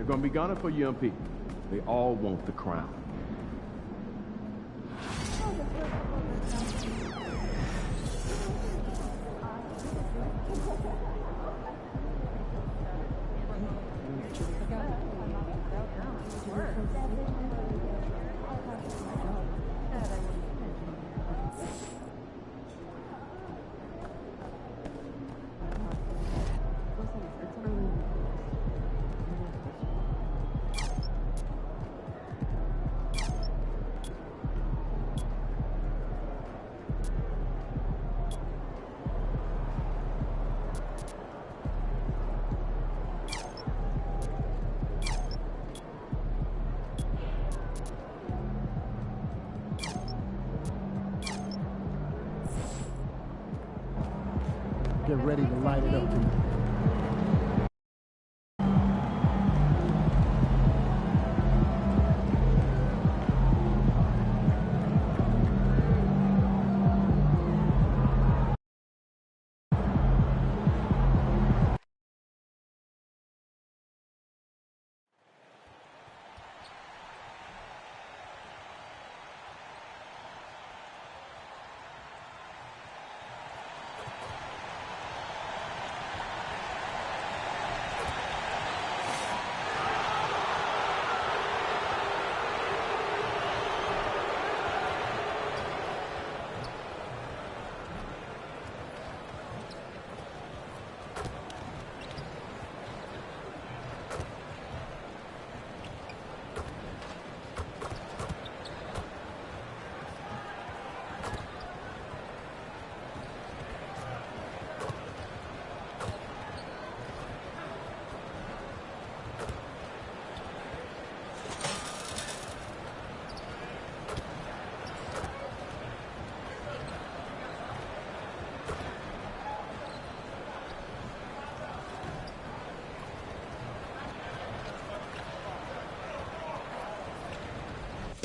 They're going to be gunning for UMP. They all want the crown. Get ready to light it up, too.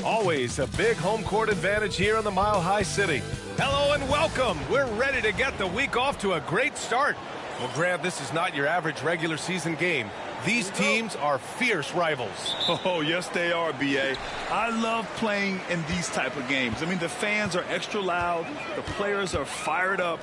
Always a big home court advantage here in the Mile High City. Hello and welcome. We're ready to get the week off to a great start. Well, Grant, this is not your average regular season game. These teams are fierce rivals. Oh, yes, they are, B.A. I love playing in these type of games. I mean, the fans are extra loud. The players are fired up.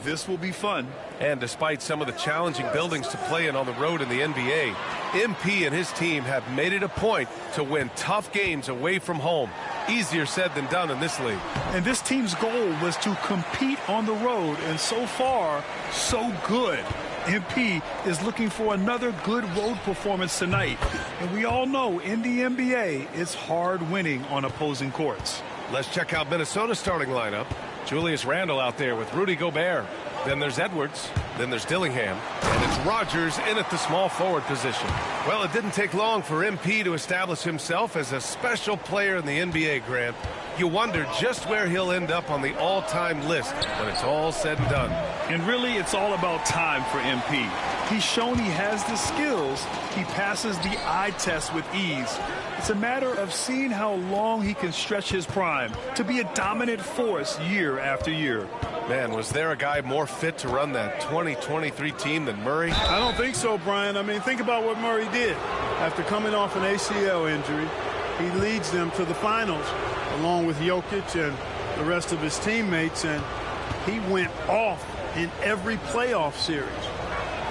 This will be fun. And despite some of the challenging buildings to play in on the road in the NBA, MP and his team have made it a point to win tough games away from home. Easier said than done in this league. And this team's goal was to compete on the road, and so far, so good. MP is looking for another good road performance tonight. And we all know in the NBA, it's hard winning on opposing courts. Let's check out Minnesota's starting lineup. Julius Randle out there with Rudy Gobert. Then there's Edwards. Then there's Dillingham. And it's Rodgers in at the small forward position. Well, it didn't take long for MP to establish himself as a special player in the NBA, Grant. You wonder just where he'll end up on the all-time list when it's all said and done. And really, it's all about time for MP. He's shown he has the skills. He passes the eye test with ease. It's a matter of seeing how long he can stretch his prime to be a dominant force year after year. Man, was there a guy more fit to run that 2023 team than Murray? I don't think so, Brian. I mean, think about what Murray did. After coming off an ACL injury, he leads them to the finals along with Jokic and the rest of his teammates, and he went off in every playoff series.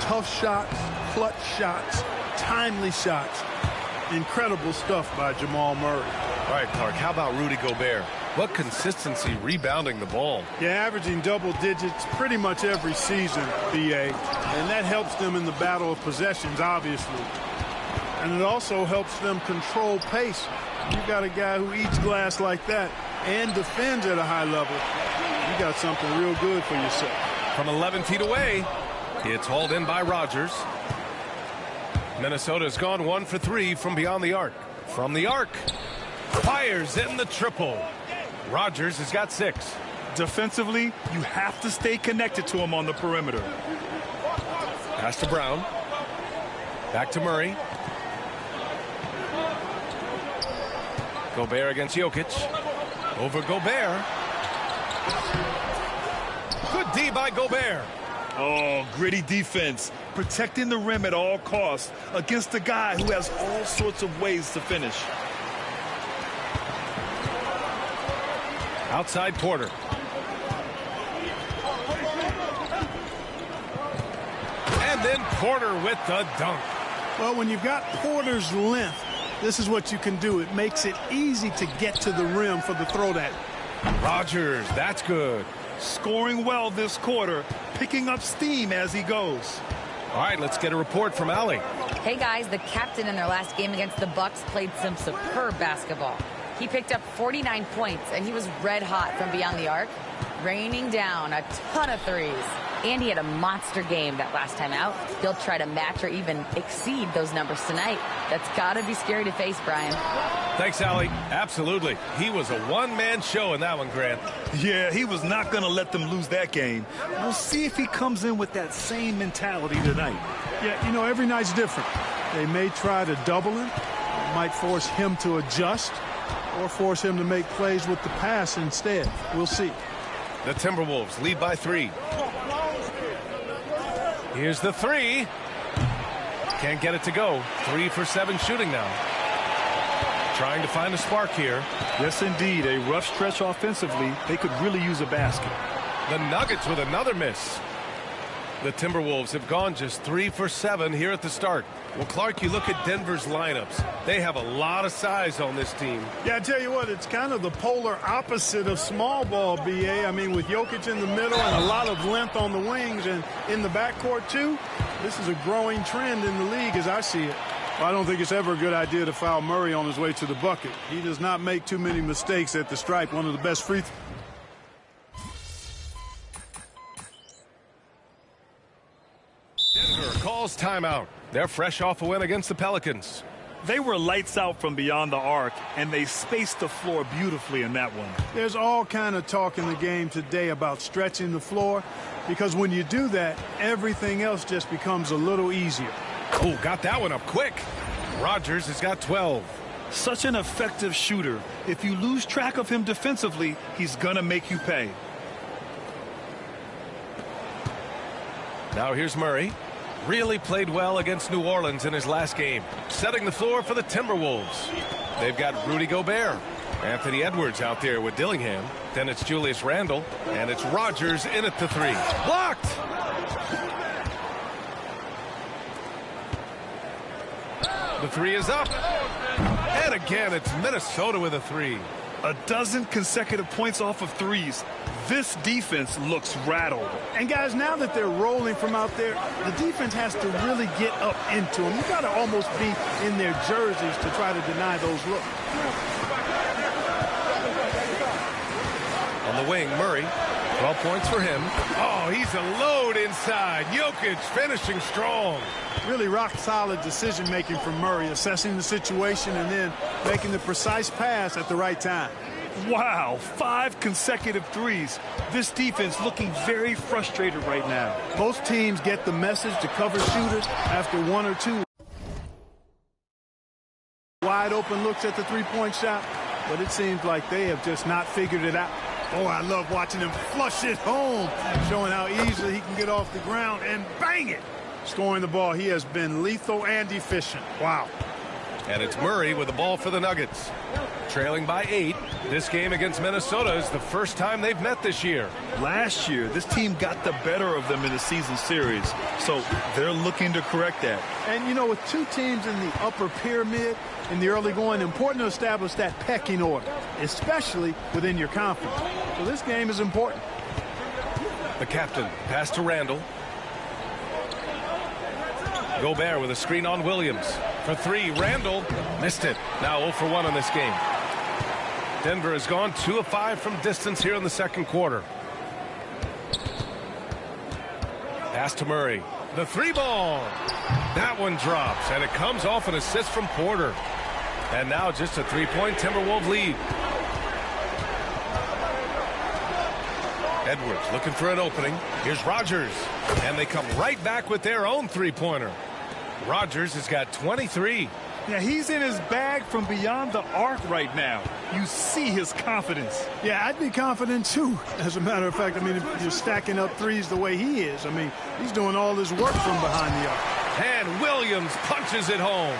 Tough shots, clutch shots, timely shots. Incredible stuff by Jamal Murray. All right, Clark, how about Rudy Gobert? What consistency rebounding the ball. Yeah, averaging double digits pretty much every season, B.A. And that helps them in the battle of possessions, obviously. And it also helps them control pace. You got a guy who eats glass like that and defends at a high level. You got something real good for yourself. From 11 feet away, it's hauled in by Rodgers. Minnesota's gone 1 for 3 from beyond the arc. From the arc, fires in the triple. Rodgers has got 6. Defensively, you have to stay connected to him on the perimeter. Pass to Brown. Back to Murray. Gobert against Jokic. Over Gobert. Good D by Gobert. Oh, gritty defense, protecting the rim at all costs against a guy who has all sorts of ways to finish. Outside Porter. And then Porter with the dunk. Well, when you've got Porter's length, this is what you can do. It makes it easy to get to the rim for the throwdown. Rogers, that's good. Scoring well this quarter, picking up steam as he goes. All right, let's get a report from Allie. Hey guys, the captain in their last game against the Bucks played some superb basketball. He picked up 49 points and he was red hot from beyond the arc, raining down a ton of threes. And he had a monster game that last time out. He'll try to match or even exceed those numbers tonight. That's got to be scary to face, Brian. Thanks, Allie. Absolutely. He was a one-man show in that one, Grant. Yeah, he was not going to let them lose that game. We'll see if he comes in with that same mentality tonight. Yeah, you know, every night's different. They may try to double him, might force him to adjust, or force him to make plays with the pass instead. We'll see. The Timberwolves lead by 3. Here's the 3. Can't get it to go. 3 for 7 shooting now. Trying to find a spark here. Yes, indeed. A rough stretch offensively. They could really use a basket. The Nuggets with another miss. The Timberwolves have gone just 3 for 7 here at the start. Well, Clark, you look at Denver's lineups. They have a lot of size on this team. Yeah, I tell you what, it's kind of the polar opposite of small ball, B.A. I mean, with Jokic in the middle and a lot of length on the wings and in the backcourt, too, this is a growing trend in the league as I see it. Well, I don't think it's ever a good idea to foul Murray on his way to the bucket. He does not make too many mistakes at the stripe. One of the best free throws. Denver calls timeout. They're fresh off a win against the Pelicans. They were lights out from beyond the arc, and they spaced the floor beautifully in that one. There's all kind of talk in the game today about stretching the floor, because when you do that, everything else just becomes a little easier. Oh, got that one up quick. Rogers has got 12. Such an effective shooter. If you lose track of him defensively, he's gonna make you pay. Now here's Murray. Really played well against New Orleans in his last game. Setting the floor for the Timberwolves. They've got Rudy Gobert. Anthony Edwards out there with Dillingham. Then it's Julius Randle. And it's Rogers in at the 3. Blocked! The 3 is up. And again, it's Minnesota with a 3. A dozen consecutive points off of threes. This defense looks rattled. And guys, now that they're rolling from out there, the defense has to really get up into them. You got to almost be in their jerseys to try to deny those looks. On the wing, Murray. 12 points for him. Oh, he's a load inside. Jokic finishing strong. Really rock-solid decision-making from Murray, assessing the situation and then making the precise pass at the right time. Wow, 5 consecutive threes. This defense looking very frustrated right now. Most teams get the message to cover shooters after 1 or 2 wide open looks at the three-point shot, but it seems like they have just not figured it out. Oh, I love watching him flush it home, showing how easily he can get off the ground and bang it. Scoring the ball, he has been lethal and efficient. Wow. And it's Murray with the ball for the Nuggets. Trailing by 8. This game against Minnesota is the first time they've met this year. Last year, this team got the better of them in the season series, so they're looking to correct that. And, you know, with 2 teams in the upper pyramid in the early going, important to establish that pecking order, especially within your conference. So this game is important. The captain, pass to Randle. Gobert with a screen on Williams. For 3, Randle missed it. Now 0 for 1 in this game. Denver has gone 2 of 5 from distance here in the second quarter. Pass to Murray. The 3-ball. That one drops, and it comes off an assist from Porter. And now just a 3-point Timberwolves lead. Edwards looking for an opening. Here's Rogers. And they come right back with their own 3-pointer. Rogers has got 23. Yeah, he's in his bag from beyond the arc right now. You see his confidence. Yeah, I'd be confident too. As a matter of fact, I mean, if you're stacking up threes the way he is, I mean, he's doing all his work from behind the arc. And Williams punches it home.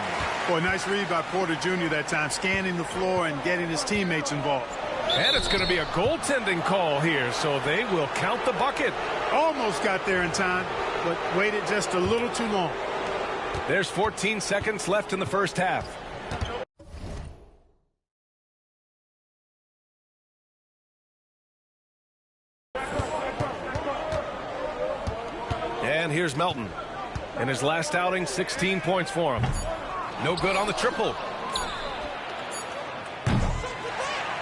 Boy, nice read by Porter Jr. that time, scanning the floor and getting his teammates involved. And it's going to be a goaltending call here, so they will count the bucket. Almost got there in time, but waited just a little too long. There's 14 seconds left in the first half. And here's Melton. In his last outing, 16 points for him. No good on the triple.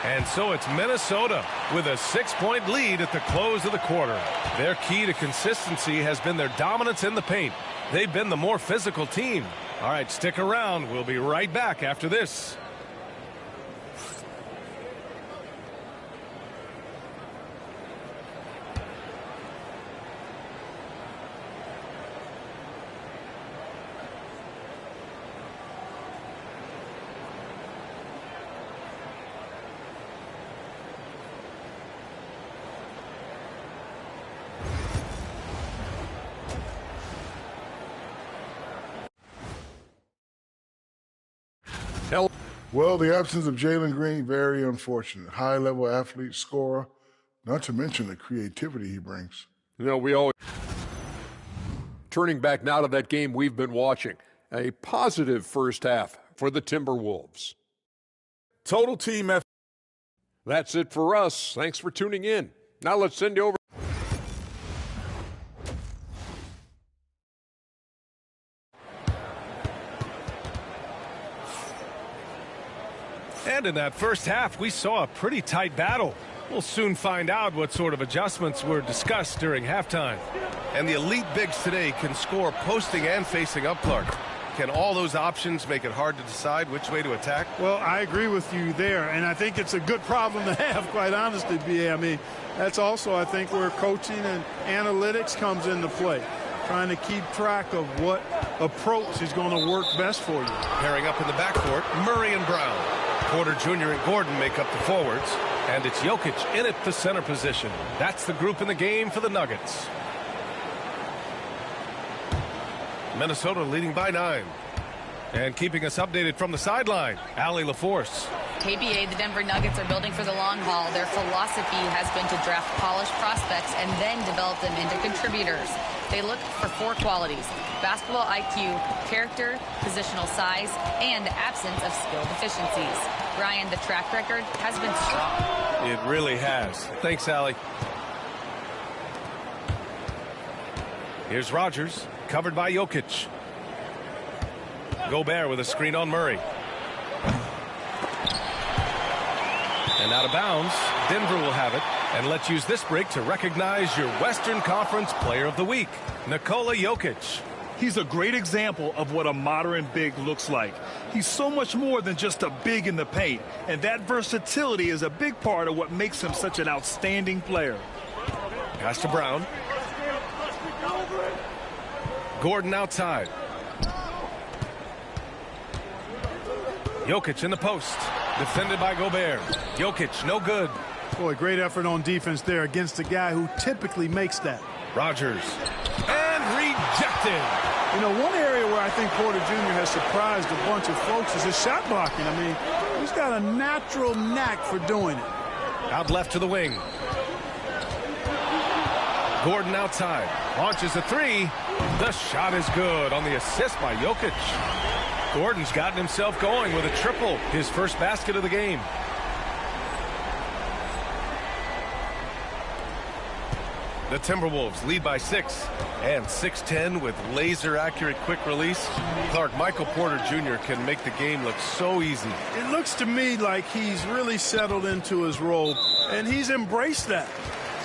And so it's Minnesota with a 6-point lead at the close of the quarter. Their key to consistency has been their dominance in the paint. They've been the more physical team. All right, stick around. We'll be right back after this. Well, the absence of Jalen Green, very unfortunate. High-level athlete, scorer, not to mention the creativity he brings. You know, we always... Turning back now to that game we've been watching. A positive first half for the Timberwolves. Total team effort. That's it for us. Thanks for tuning in. Now let's send you over. And in that first half, we saw a pretty tight battle. We'll soon find out what sort of adjustments were discussed during halftime. And the elite bigs today can score posting and facing up, Clark. Can all those options make it hard to decide which way to attack? Well, I agree with you there, and I think it's a good problem to have, quite honestly, B.A. I mean, that's also, I think, where coaching and analytics comes into play. Trying to keep track of what approach is going to work best for you. Pairing up in the backcourt, Murray and Brown. Porter Jr. and Gordon make up the forwards, and it's Jokic in at the center position. That's the group in the game for the Nuggets. Minnesota leading by 9. And keeping us updated from the sideline, Allie LaForce. KBA, the Denver Nuggets are building for the long haul. Their philosophy has been to draft polished prospects and then develop them into contributors. They look for 4 qualities: basketball IQ, character, positional size, and absence of skill deficiencies. Brian, the track record has been strong. It really has. Thanks, Allie. Here's Rodgers, covered by Jokic. Gobert with a screen on Murray. And out of bounds, Denver will have it. And let's use this break to recognize your Western Conference Player of the Week, Nikola Jokic. He's a great example of what a modern big looks like. He's so much more than just a big in the paint, and that versatility is a big part of what makes him such an outstanding player. Pass to Brown. Gordon outside. Jokic in the post. Defended by Gobert. Jokic, no good. Boy, great effort on defense there against a guy who typically makes that. Rodgers. And rejected. You know, one area where I think Porter Jr. has surprised a bunch of folks is his shot blocking. I mean, he's got a natural knack for doing it. Out left to the wing. Gordon outside. Launches a 3. The shot is good on the assist by Jokic. Gordon's gotten himself going with a triple, his first basket of the game. The Timberwolves lead by 6, and 6'10" with laser-accurate quick release. Clark, Michael Porter Jr. can make the game look so easy. It looks to me like he's really settled into his role, and he's embraced that.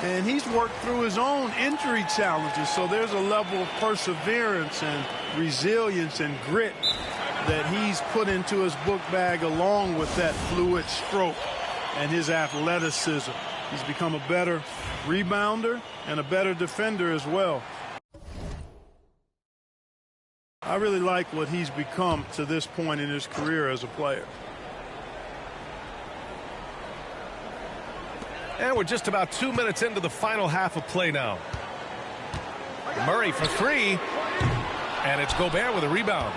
And he's worked through his own injury challenges, so there's a level of perseverance and resilience and grit that he's put into his book bag along with that fluid stroke and his athleticism. He's become a better rebounder and a better defender as well. I really like what he's become to this point in his career as a player. And we're just about 2 minutes into the final half of play now. Murray for three. And it's Gobert with a rebound.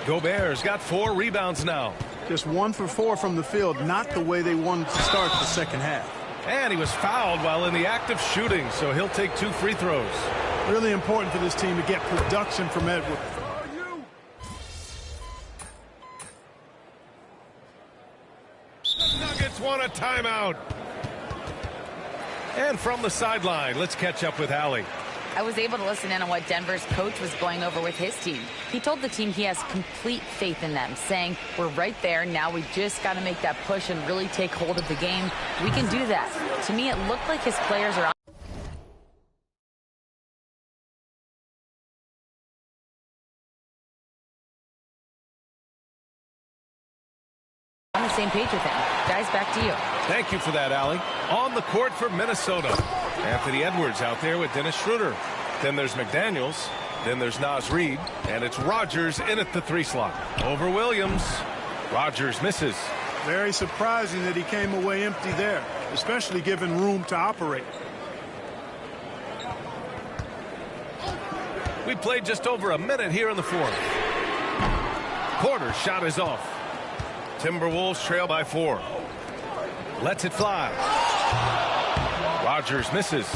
Gobert's got 4 rebounds now. Just 1 for 4 from the field, not the way they wanted to start the second half. And he was fouled while in the act of shooting, so he'll take 2 free throws. Really important for this team to get production from Edwards. The Nuggets want a timeout. And from the sideline, let's catch up with Allie. I was able to listen in on what Denver's coach was going over with his team. He told the team he has complete faith in them, saying, we're right there. Now we just got to make that push and really take hold of the game. We can do that. To me, it looked like his players are on the same page with him. Guys, back to you. Thank you for that, Allie. On the court for Minnesota, Anthony Edwards out there with Dennis Schroeder. Then there's McDaniels. Then there's Naz Reid. And it's Rodgers in at the 3 slot. Over Williams. Rodgers misses. Very surprising that he came away empty there, especially given room to operate. We played just over a minute here in the 4th. Porter's shot is off. Timberwolves trail by 4. Lets it fly. Rodgers misses.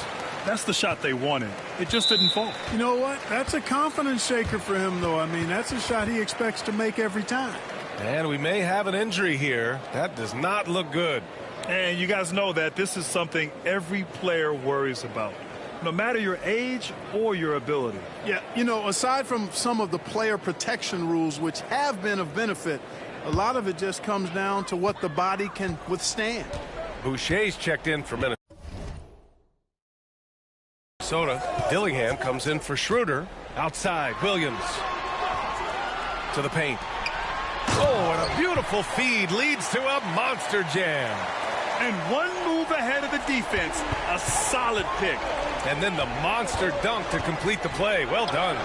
That's the shot they wanted. It just didn't fall. You know what? That's a confidence shaker for him, though. I mean, that's a shot he expects to make every time. And we may have an injury here. That does not look good. And you guys know that this is something every player worries about, no matter your age or your ability. Yeah, you know, aside from some of the player protection rules, which have been of benefit, a lot of it just comes down to what the body can withstand. Boucher's checked in for Minnesota. Dillingham comes in for Schroeder. Outside, Williams. To the paint. Oh, and a beautiful feed leads to a monster jam. And one move ahead of the defense. A solid pick. And then the monster dunk to complete the play. Well done.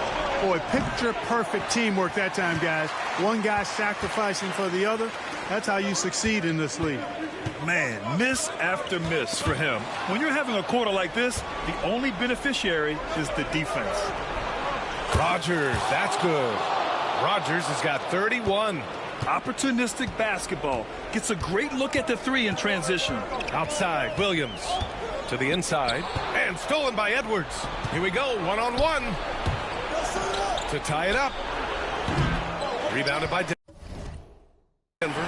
Boy, picture-perfect teamwork that time, guys. One guy sacrificing for the other. That's how you succeed in this league. Man, miss after miss for him. When you're having a quarter like this, the only beneficiary is the defense. Rodgers, that's good. Rodgers has got 31. Opportunistic basketball. Gets a great look at the 3 in transition. Outside, Williams. To the inside. And stolen by Edwards. Here we go, one-on-one. To tie it up. Rebounded by Denver.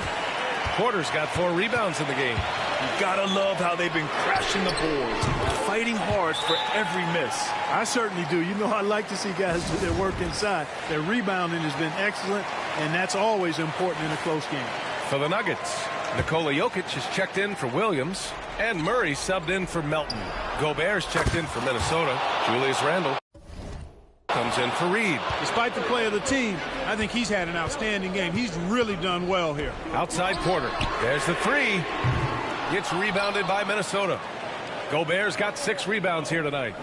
Porter's got 4 rebounds in the game. You gotta love how they've been crashing the boards, fighting hard for every miss. I certainly do. You know, I like to see guys do their work inside. Their rebounding has been excellent, and that's always important in a close game. For the Nuggets, Nikola Jokic has checked in for Williams, and Murray subbed in for Melton. Gobert's checked in for Minnesota. Julius Randle comes in for Reid. Despite the play of the team, I think he's had an outstanding game. He's really done well here. Outside Porter. There's the 3. Gets rebounded by Minnesota. Gobert's got 6 rebounds here tonight.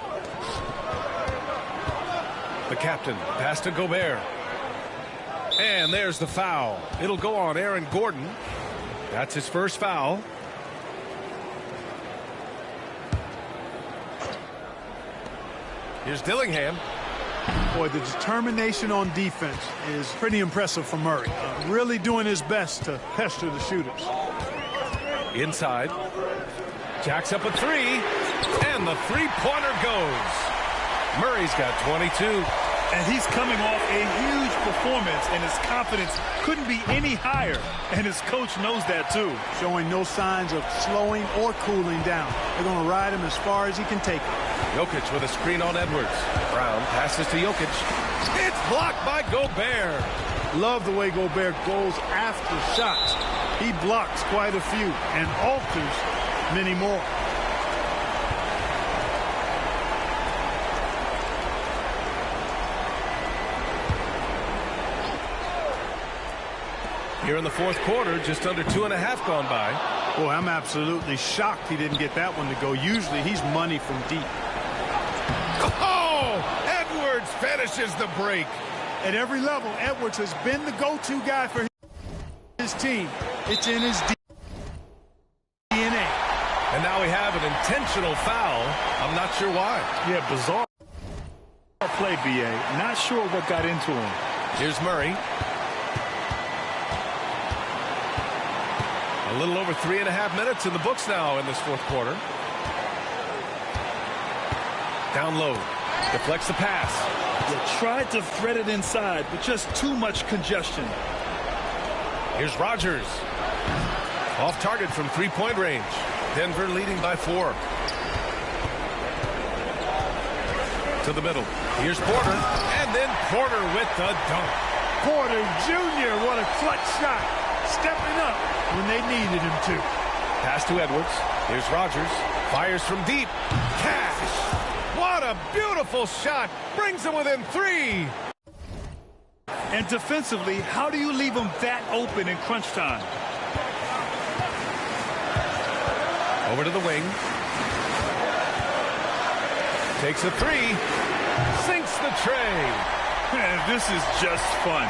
The captain, pass to Gobert. And there's the foul. It'll go on Aaron Gordon. That's his first foul. Here's Dillingham. Boy, the determination on defense is pretty impressive for Murray. Really doing his best to pester the shooters. Inside. Jacks up a 3. And the 3-pointer goes. Murray's got 22. And he's coming off a huge performance, and his confidence couldn't be any higher. And his coach knows that, too. Showing no signs of slowing or cooling down. They're going to ride him as far as he can take it. Jokic with a screen on Edwards. Brown passes to Jokic. It's blocked by Gobert. Love the way Gobert goes after shots. He blocks quite a few and alters many more. Here in the 4th quarter, just under 2.5 gone by. Boy, I'm absolutely shocked he didn't get that one to go. Usually he's money from deep. Oh! Edwards finishes the break. At every level, Edwards has been the go-to guy for his team. It's in his DNA. And now we have an intentional foul. I'm not sure why. Yeah, bizarre play, B.A. Not sure what got into him. Here's Murray. A little over 3.5 minutes in the books now in this fourth quarter. Down low. Deflects the pass. They tried to thread it inside, but just too much congestion. Here's Rogers. Off target from three-point range. Denver leading by 4. To the middle. Here's Porter. And then Porter with the dunk. Porter Jr., what a clutch shot. Stepping up when they needed him to. Pass to Edwards. Here's Rogers. Fires from deep. Cash. What a beautiful shot. Brings him within 3. And defensively, how do you leave them that open in crunch time? Over to the wing. Takes a 3. Sinks the tray. Man, this is just fun.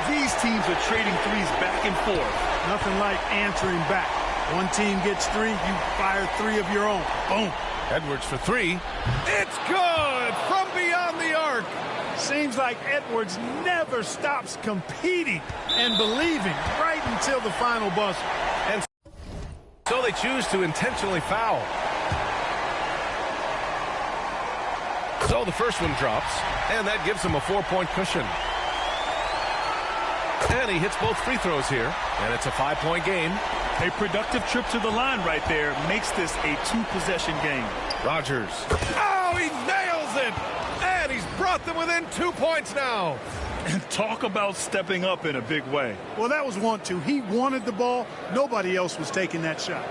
These teams are trading threes back and forth. Nothing like answering back. One team gets 3, you fire 3 of your own. Boom. Edwards for 3. It's good from beyond the arc. Seems like Edwards never stops competing and believing right until the final buzzer. And so they choose to intentionally foul. So the first one drops, and that gives him a 4-point cushion. And he hits both free throws here, and it's a 5-point game. A productive trip to the line right there makes this a 2-possession game. Rogers. Oh, he nails it! And he's brought them within 2 points now. And talk about stepping up in a big way. Well, that was 1-2. He wanted the ball. Nobody else was taking that shot.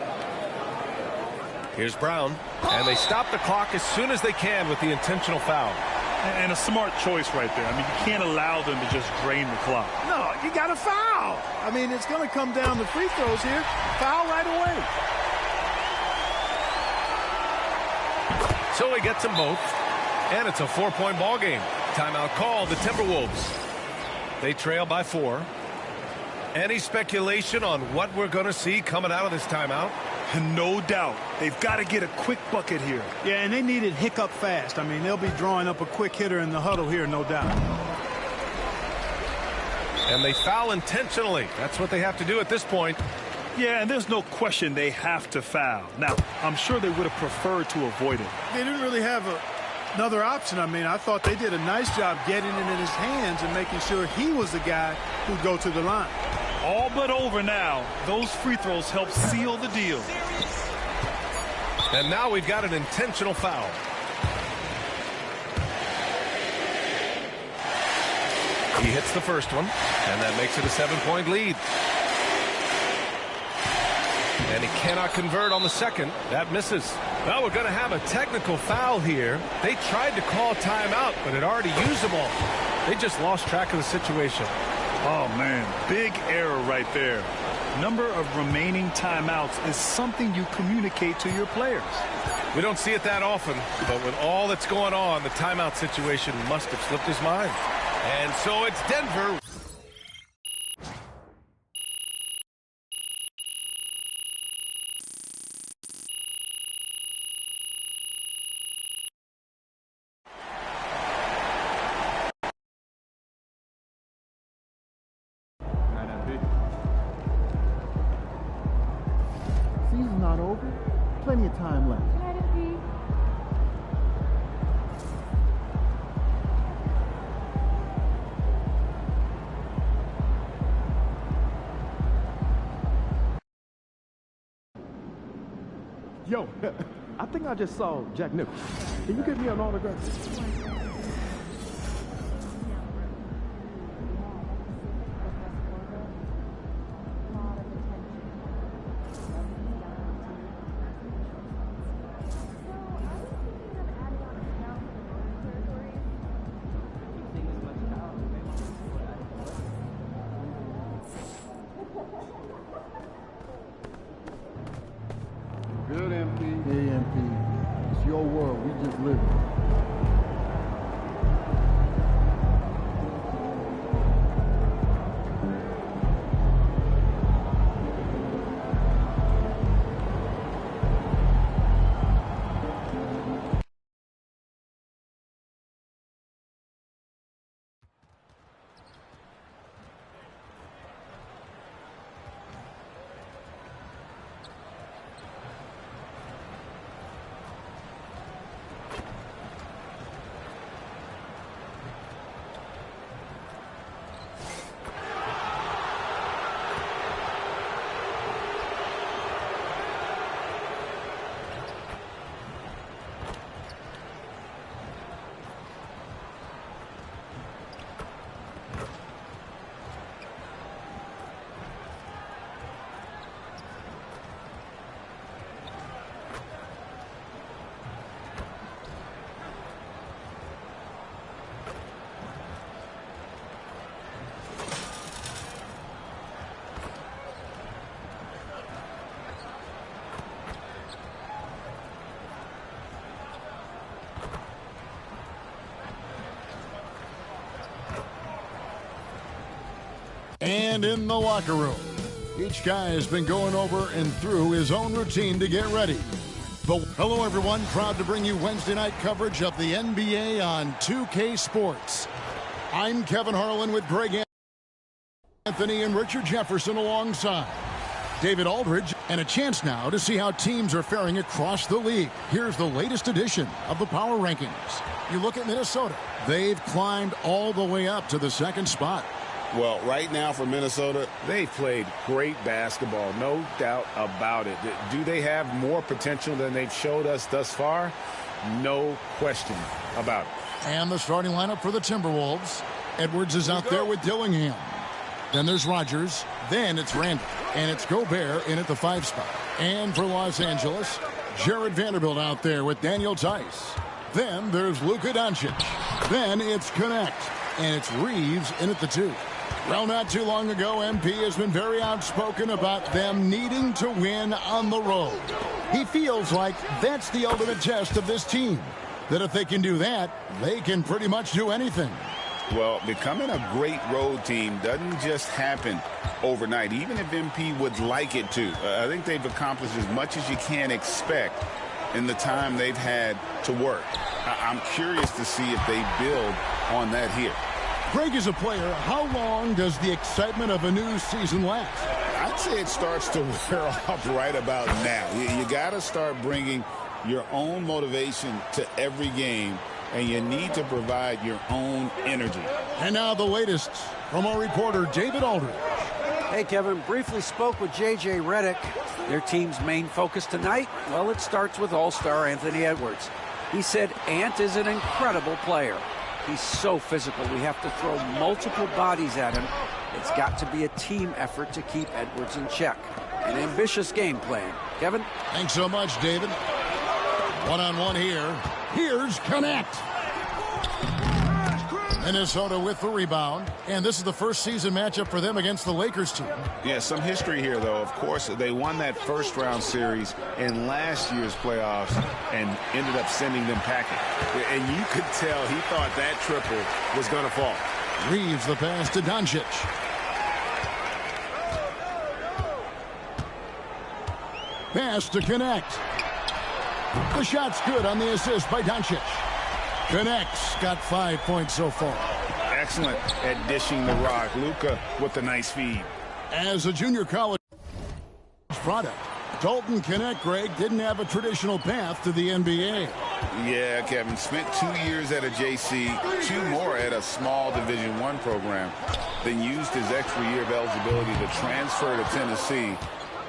Here's Brown. And they stop the clock as soon as they can with the intentional foul. And a smart choice right there. I mean, you can't allow them to just drain the clock. No, you got to foul. I mean, it's going to come down to free throws here. Foul right away. So he gets them both. And it's a 4-point ball game. Timeout called the Timberwolves. They trail by 4. Any speculation on what we're going to see coming out of this timeout? No doubt. They've got to get a quick bucket here. Yeah, and they need it hiccup fast. I mean, they'll be drawing up a quick hitter in the huddle here, no doubt. And they foul intentionally. That's what they have to do at this point. Yeah, and there's no question they have to foul. Now, I'm sure they would have preferred to avoid it. They didn't really have another option. I mean, I thought they did a nice job getting it in his hands and making sure he was the guy who'd go to the line. All but over now. Those free throws help seal the deal. And now we've got an intentional foul. He hits the first one, and that makes it a 7-point lead. And he cannot convert on the second. That misses. Well, we're going to have a technical foul here. They tried to call timeout, but had already used them all. They just lost track of the situation. Oh, man, big error right there. Number of remaining timeouts is something you communicate to your players. We don't see it that often, but with all that's going on, the timeout situation must have slipped his mind. And so it's Denver. Season's not over. Plenty of time left. Yo, I think I just saw Jack Nicholson. Can you get me an autograph? Good, MP. Hey, MP. It's your world. We just live it. And in the locker room, each guy has been going over and through his own routine to get ready. But hello, everyone. Proud to bring you Wednesday night coverage of the NBA on 2K Sports. I'm Kevin Harlan with Greg Anthony and Richard Jefferson alongside David Aldridge, and a chance now to see how teams are faring across the league. Here's the latest edition of the Power Rankings. You look at Minnesota. They've climbed all the way up to the second spot. Well, right now for Minnesota, they've played great basketball, no doubt about it. Do they have more potential than they've showed us thus far? No question about it. And the starting lineup for the Timberwolves. Edwards is out there with Dillingham. Then there's Rodgers. Then it's Randall. And it's Gobert in at the 5 spot. And for Los Angeles, Jared Vanderbilt out there with Daniel Tice. Then there's Luka Doncic. Then it's Connect. And it's Reeves in at the 2. Well, not too long ago, MP has been very outspoken about them needing to win on the road. He feels like that's the ultimate test of this team. That if they can do that, they can pretty much do anything. Well, becoming a great road team doesn't just happen overnight, even if MP would like it to. I think they've accomplished as much as you can expect in the time they've had to work. I'm curious to see if they build on that here. Greg is a player. How long does the excitement of a new season last? I'd say it starts to wear off right about now. You got to start bringing your own motivation to every game, and you need to provide your own energy. And now the latest from our reporter, David Aldridge. Hey, Kevin, briefly spoke with J.J. Redick. Their team's main focus tonight, well, it starts with All-Star Anthony Edwards. He said Ant is an incredible player. He's so physical. We have to throw multiple bodies at him. It's got to be a team effort to keep Edwards in check. An ambitious game plan. Kevin? Thanks so much, David. One-on-one here. Here's Connect. Minnesota with the rebound. And this is the first season matchup for them against the Lakers team. Yeah, some history here, though. Of course, they won that first-round series in last year's playoffs and ended up sending them packing. And you could tell he thought that triple was going to fall. Reeves the pass to Doncic. Pass to Connect. The shot's good on the assist by Doncic. Connects, got 5 points so far. Excellent at dishing the rock. Luka with a nice feed. As a junior college product, Dalton Connect, Greg, didn't have a traditional path to the NBA. Yeah, Kevin, spent 2 years at a JC, 2 more at a small Division I program, then used his extra year of eligibility to transfer to Tennessee.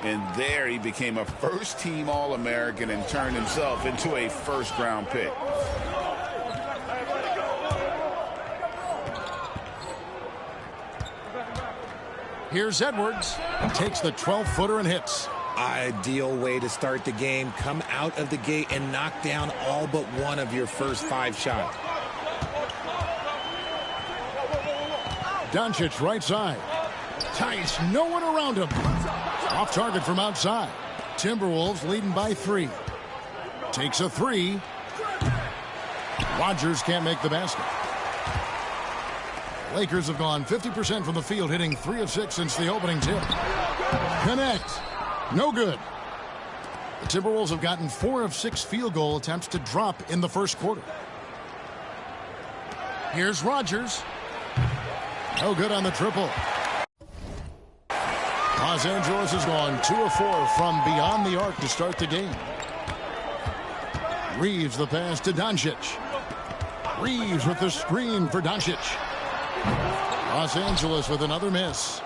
And there he became a first-team All-American and turned himself into a first-round pick. Here's Edwards. He takes the 12-footer and hits. Ideal way to start the game. Come out of the gate and knock down all but one of your first 5 shots. Doncic right side. Tice, no one around him. Off target from outside. Timberwolves leading by 3. Takes a 3. Rodgers can't make the basket. Lakers have gone 50% from the field, hitting 3 of 6 since the opening tip. Connect. No good. The Timberwolves have gotten 4 of 6 field goal attempts to drop in the first quarter. Here's Rodgers. No good on the triple. Los Angeles has gone 2 of 4 from beyond the arc to start the game. Reeves the pass to Doncic. Reeves with the screen for Doncic. Los Angeles with another miss.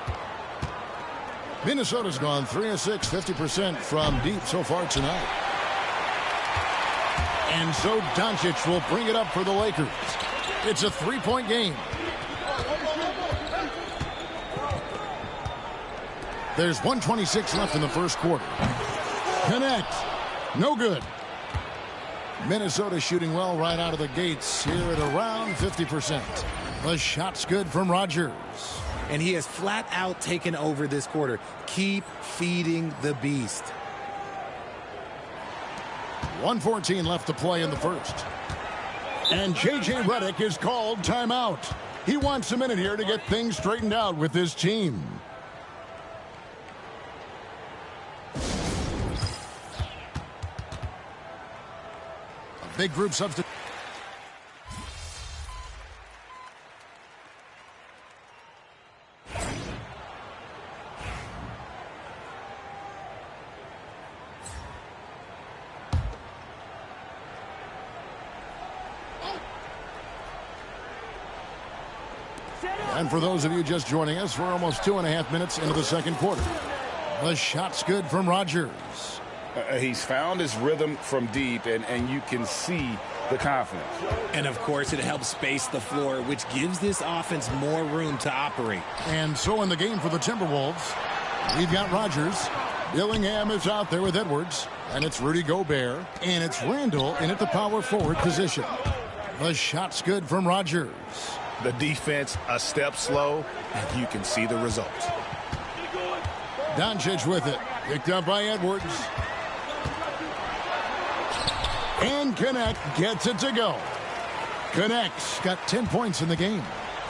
Minnesota's gone 3 of 6, 50% from deep so far tonight. And so Doncic will bring it up for the Lakers. It's a 3-point game. There's 1:26 left in the first quarter. Connect. No good. Minnesota shooting well right out of the gates here at around 50%. The shot's good from Rodgers. And he has flat out taken over this quarter. Keep feeding the beast. 1:14 left to play in the first. And J.J. Redick is called timeout. He wants a minute here to get things straightened out with his team. Big group substitute. And for those of you just joining us, we're almost 2.5 minutes into the second quarter. The shot's good from Rodgers. He's found his rhythm from deep, and you can see the confidence. And, of course, it helps space the floor, which gives this offense more room to operate. And so in the game for the Timberwolves, we've got Rodgers. Dillingham is out there with Edwards. And it's Rudy Gobert. And it's Randall in at the power forward position. The shot's good from Rodgers. The defense a step slow, and you can see the results. Doncic with it. Picked up by Edwards. And Connect gets it to go. Connect's got 10 points in the game.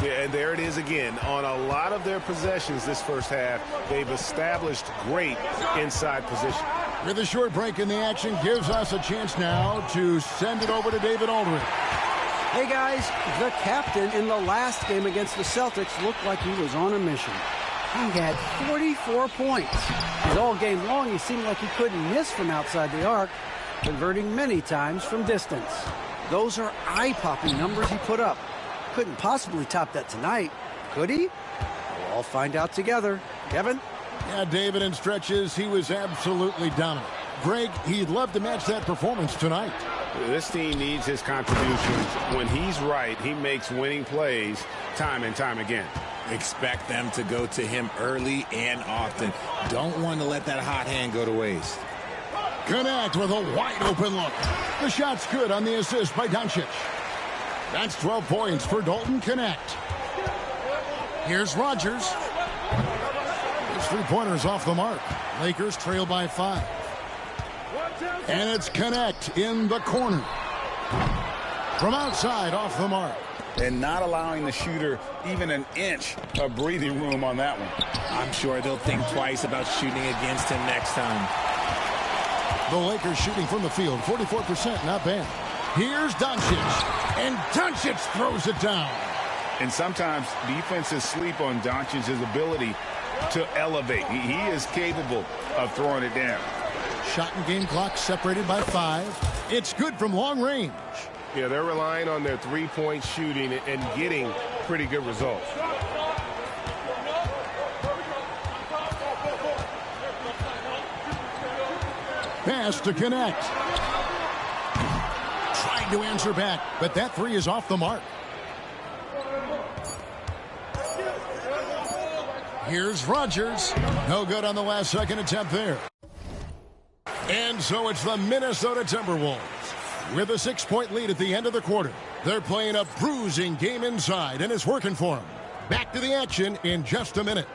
Yeah, and there it is again. On a lot of their possessions this first half, they've established great inside position. With a short break in the action, gives us a chance now to send it over to David Aldridge. Hey guys, the captain in the last game against the Celtics looked like he was on a mission. He had 44 points. And all game long, he seemed like he couldn't miss from outside the arc, converting many times from distance. Those are eye-popping numbers he put up. Couldn't possibly top that tonight, could he? We'll all find out together. Kevin? Yeah, David, in stretches, he was absolutely dominant. Greg, he'd love to match that performance tonight. This team needs his contributions. When he's right, he makes winning plays time and time again. Expect them to go to him early and often. Don't want to let that hot hand go to waste. Connect with a wide open look. The shot's good on the assist by Doncic. That's 12 points for Dalton Connect. Here's Rodgers. His three-pointer's off the mark. Lakers trail by 5. And it's Connect in the corner. From outside, off the mark. And not allowing the shooter even an inch of breathing room on that one. I'm sure they'll think twice about shooting against him next time. The Lakers shooting from the field, 44%, not bad. Here's Doncic, and Doncic throws it down. And sometimes defenses sleep on Doncic's ability to elevate. He is capable of throwing it down. Shot and game clock separated by 5. It's good from long range. Yeah, they're relying on their three-point shooting and getting pretty good results. Pass to Connect. Tried to answer back, but that three is off the mark. Here's Rodgers. No good on the last second attempt there. And so it's the Minnesota Timberwolves with a 6-point lead at the end of the quarter. They're playing a bruising game inside, and it's working for them. Back to the action in just a minute.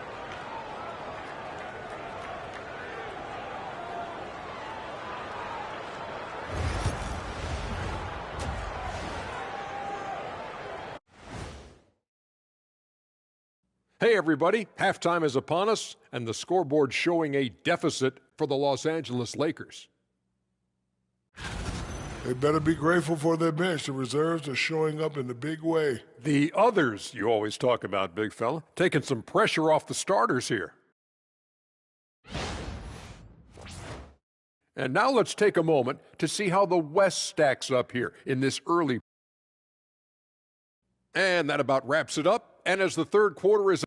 Hey, everybody. Halftime is upon us, and the scoreboard showing a deficit for the Los Angeles Lakers. They better be grateful for their bench. The reserves are showing up in a big way. The others you always talk about, big fella, taking some pressure off the starters here. And now let's take a moment to see how the West stacks up here in this early. And that about wraps it up. And as the third quarter is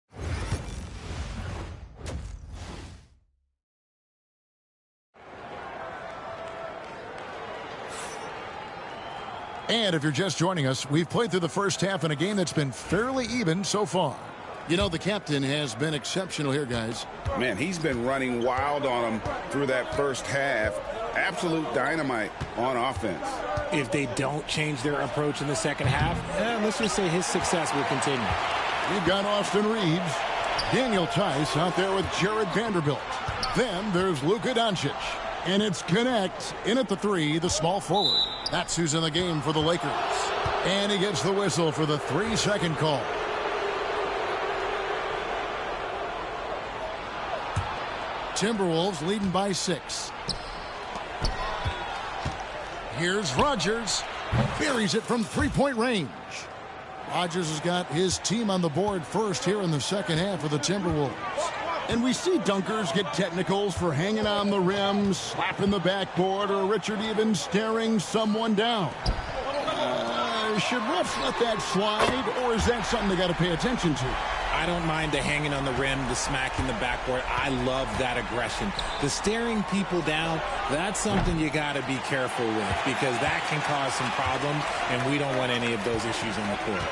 And if you're just joining us, we've played through the first half in a game that's been fairly even so far. You know, the captain has been exceptional here, guys. Man, he's been running wild on them through that first half. Absolute dynamite on offense. If they don't change their approach in the second half, let's just say his success will continue. We've got Austin Reeves, Daniel Tice out there with Jared Vanderbilt. Then there's Luka Doncic. And it's Connect in at the 3, the small forward. That's who's in the game for the Lakers. And he gets the whistle for the 3-second call. Timberwolves leading by 6. Here's Rodgers. Buries it from three-point range. Rodgers has got his team on the board first here in the second half of the Timberwolves. And we see dunkers get technicals for hanging on the rim, slapping the backboard, or Richard even staring someone down. Should refs let that slide, or is that something they got to pay attention to? I don't mind the hanging on the rim, the smacking the backboard. I love that aggression. The staring people down, that's something you got to be careful with because that can cause some problems, and we don't want any of those issues on the court.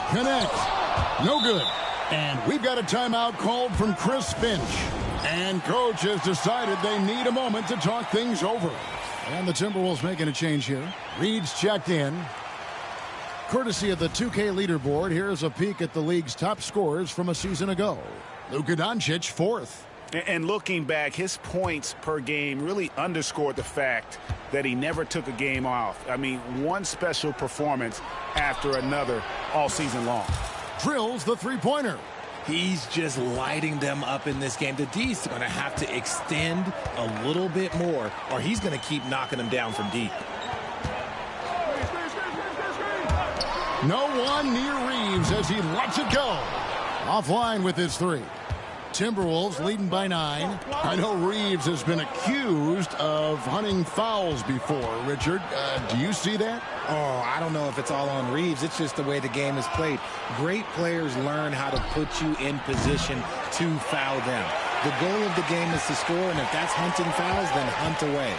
Connect. No good. And we've got a timeout called from Chris Finch. And coach has decided they need a moment to talk things over. And the Timberwolves making a change here. Reed's checked in. Courtesy of the 2K leaderboard, here's a peek at the league's top scorers from a season ago. Luka Doncic, fourth. And looking back, his points per game really underscored the fact that he never took a game off. I mean, one special performance after another all season long. Drills the three-pointer. He's just lighting them up in this game. The D's going to have to extend a little bit more, or he's going to keep knocking them down from deep. No one near Reeves as he lets it go. Offline with his three. Timberwolves leading by 9. I know Reeves has been accused of hunting fouls before. Richard, do you see that? Oh, I don't know if it's all on Reeves. It's just the way the game is played. Great players learn how to put you in position to foul them. The goal of the game is to score, and if that's hunting fouls, then hunt away.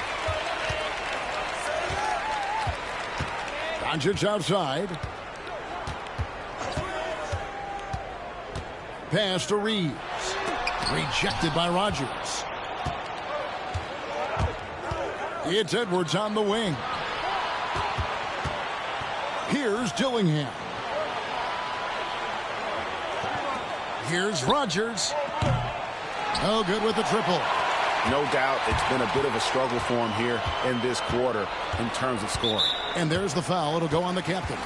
Doncic outside. Pass to Reeves. Rejected by Rodgers. It's Edwards on the wing. Here's Dillingham. Here's Rodgers. No good with the triple. No doubt it's been a bit of a struggle for him here in this quarter in terms of scoring. And there's the foul. It'll go on the captain.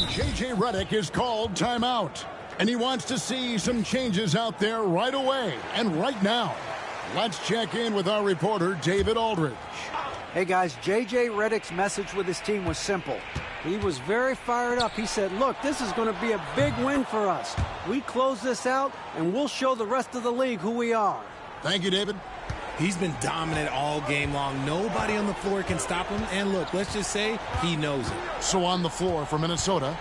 J.J. Redick is called timeout. And he wants to see some changes out there right away and right now. Let's check in with our reporter, David Aldridge. Hey, guys, J.J. Redick's message with his team was simple. He was very fired up. He said, look, this is going to be a big win for us. We close this out, and we'll show the rest of the league who we are. Thank you, David. He's been dominant all game long. Nobody on the floor can stop him. And look, let's just say he knows it. So on the floor for Minnesota,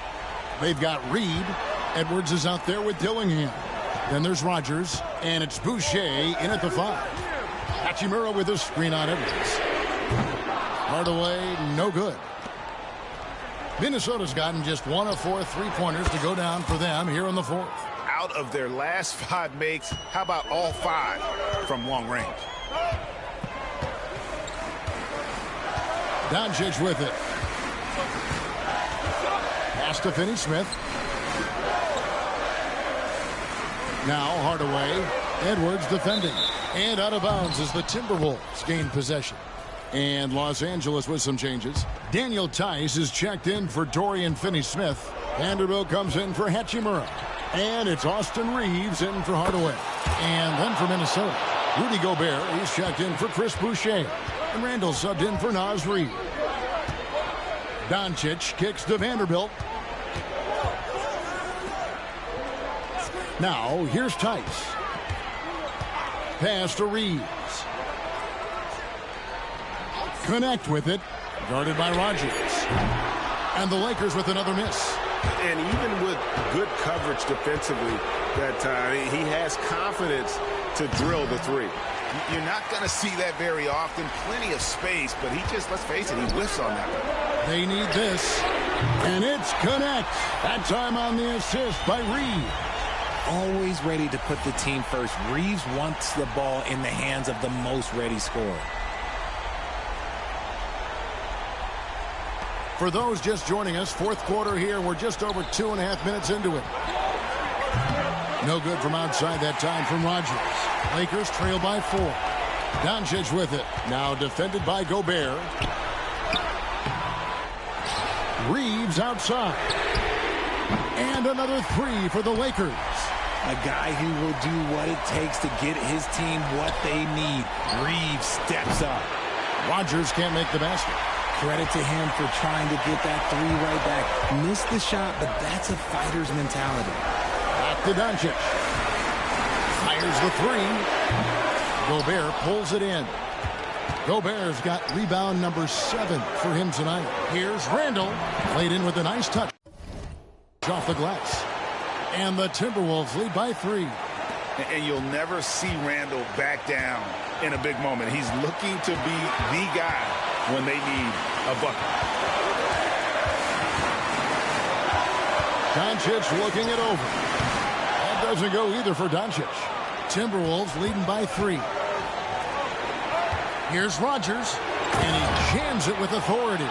they've got Reed. Edwards is out there with Dillingham. Then there's Rodgers, and it's Boucher in at the 5. Hachimura with a screen on Edwards. Hardaway, no good. Minnesota's gotten just 1 of 4 three-pointers to go down for them here in the 4th. Out of their last 5 makes, how about all 5 from long range? Doncic with it. Pass to Finney-Smith. Now Hardaway. Edwards defending. And out of bounds as the Timberwolves gain possession. And Los Angeles with some changes. Daniel Tice is checked in for Dorian Finney-Smith. Vanderbilt comes in for Hachimura. And it's Austin Reeves in for Hardaway. And then for Minnesota, Rudy Gobert, he's checked in for Chris Boucher. And Randall subbed in for Naz Reid. Doncic kicks to Vanderbilt. Now, here's Tice. Pass to Reeves. Connect with it. Guarded by Rodgers. And the Lakers with another miss. And even with good coverage defensively that time, he has confidence to drill the 3. You're not going to see that very often. Plenty of space, but he just, let's face it, he whiffs on that one. They need this. And it's connect. That time on the assist by Reeves. Always ready to put the team first. Reeves wants the ball in the hands of the most ready scorer. For those just joining us, 4th quarter here. We're just over 2.5 minutes into it. No good from outside that time from Rodgers. Lakers trail by 4. Doncic with it. Now defended by Gobert. Reeves outside. And another 3 for the Lakers. A guy who will do what it takes to get his team what they need. Reeves steps up. Rodgers can't make the basket. Credit to him for trying to get that three right back. Missed the shot, but that's a fighter's mentality. Back to Doncic. Fires the three. Gobert pulls it in. Gobert's got rebound number 7 for him tonight. Here's Randall. Played in with a nice touch. Off the glass. And the Timberwolves lead by 3. And you'll never see Randall back down in a big moment. He's looking to be the guy when they need a bucket. Doncic looking it over. That doesn't go either for Doncic. Timberwolves leading by 3. Here's Rodgers, and he jams it with authority.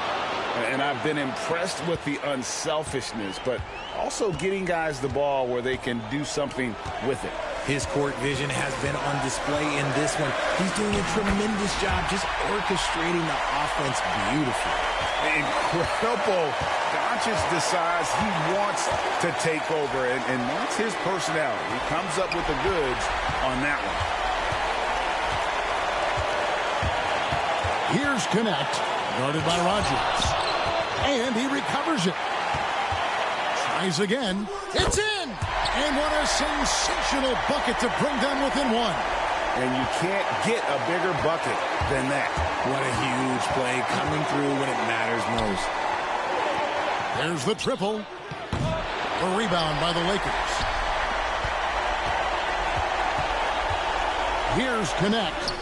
And I've been impressed with the unselfishness, but also getting guys the ball where they can do something with it. His court vision has been on display in this one. He's doing a tremendous job just orchestrating the offense beautifully. Incredible. Doncic decides he wants to take over, and that's his personality. He comes up with the goods on that one. Here's Connect, guarded by Rodgers. And he recovers it. Tries again. It's in! And what a sensational bucket to bring them within 1. And you can't get a bigger bucket than that. What a huge play coming through when it matters most. There's the triple. A rebound by the Lakers. Here's Connect.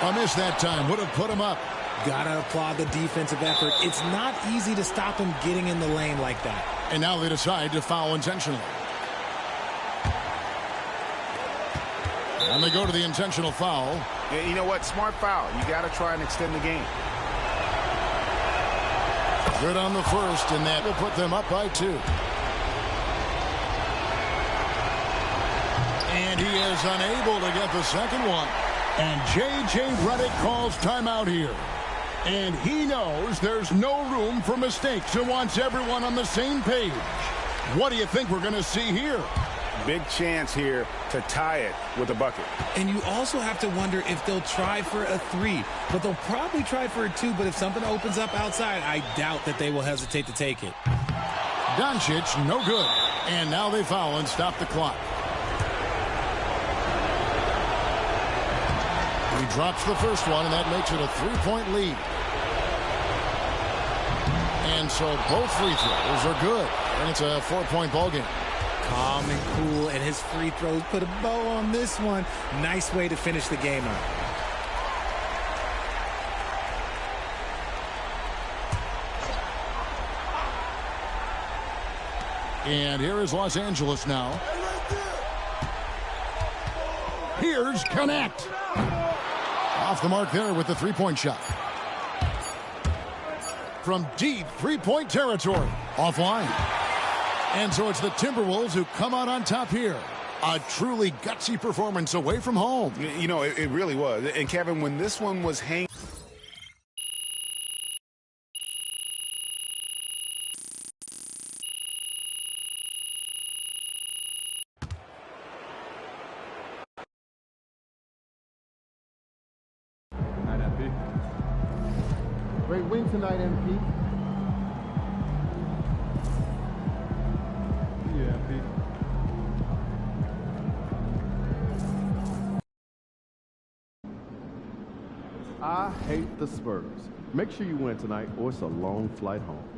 A miss that time. Would have put him up. Gotta applaud the defensive effort. It's not easy to stop him getting in the lane like that. And now they decide to foul intentionally. And they go to the intentional foul. Yeah, you know what? Smart foul. You got to try and extend the game. Good on the first, and that will put them up by 2. And he is unable to get the second one. And J.J. Redick calls timeout here. And he knows there's no room for mistakes and wants everyone on the same page. What do you think we're going to see here? Big chance here to tie it with a bucket. And you also have to wonder if they'll try for a 3. But they'll probably try for a 2. But if something opens up outside, I doubt that they will hesitate to take it. Doncic, no good. And now they foul and stop the clock. He drops the first one, and that makes it a 3-point lead. And so both free throws are good. And it's a 4-point ball game. Calm and cool, and his free throws put a bow on this one. Nice way to finish the game out. And here is Los Angeles now. Here's Connect. Off the mark there with the 3-point shot. From deep 3-point territory. Offline. And so it's the Timberwolves who come out on top here. A truly gutsy performance away from home. You know, it really was. And Kevin, when this one was hanging. Great win tonight, MP. Yeah, MP. I hate the Spurs. Make sure you win tonight or it's a long flight home.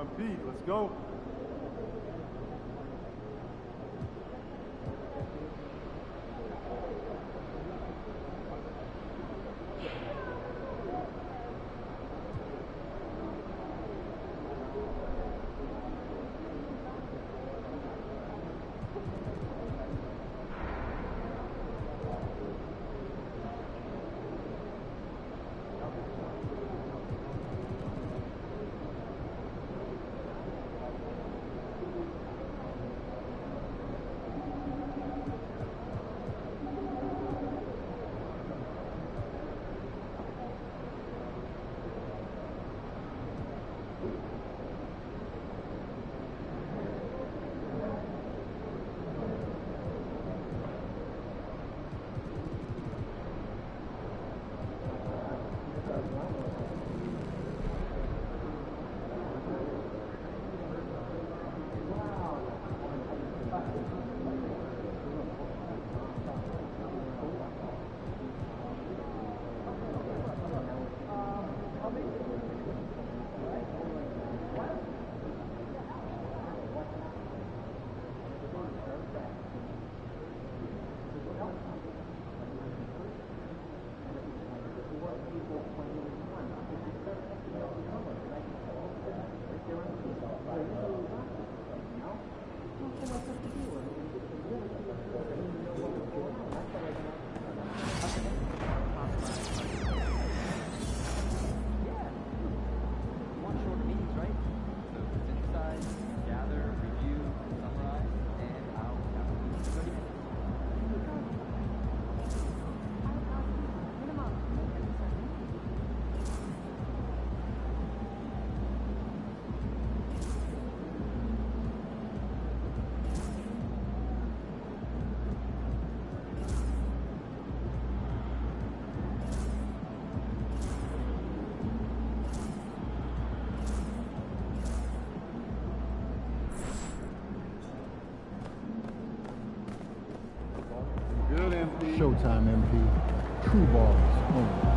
on, Pete. Let's go. Showtime, MP. True balls only.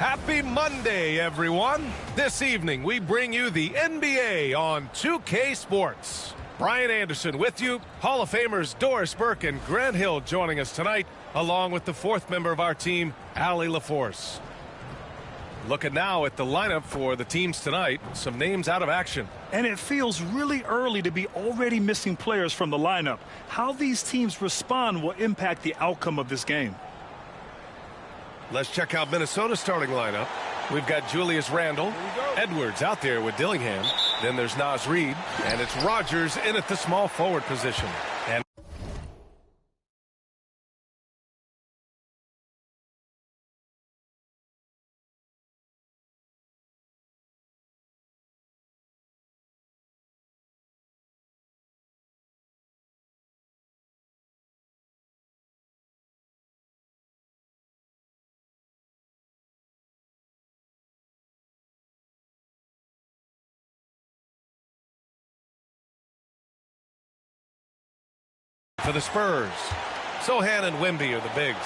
Happy Monday, everyone. This evening, we bring you the NBA on 2K Sports. Brian Anderson with you. Hall of Famers Doris Burke and Grant Hill joining us tonight, along with the fourth member of our team, Allie LaForce. Looking now at the lineup for the teams tonight, some names out of action. And it feels really early to be already missing players from the lineup. How these teams respond will impact the outcome of this game. Let's check out Minnesota's starting lineup. We've got Julius Randle, Edwards out there with Dillingham. Then there's Naz Reid, and it's Rogers in at the small forward position. And for the Spurs, Sohan and Wemby are the bigs.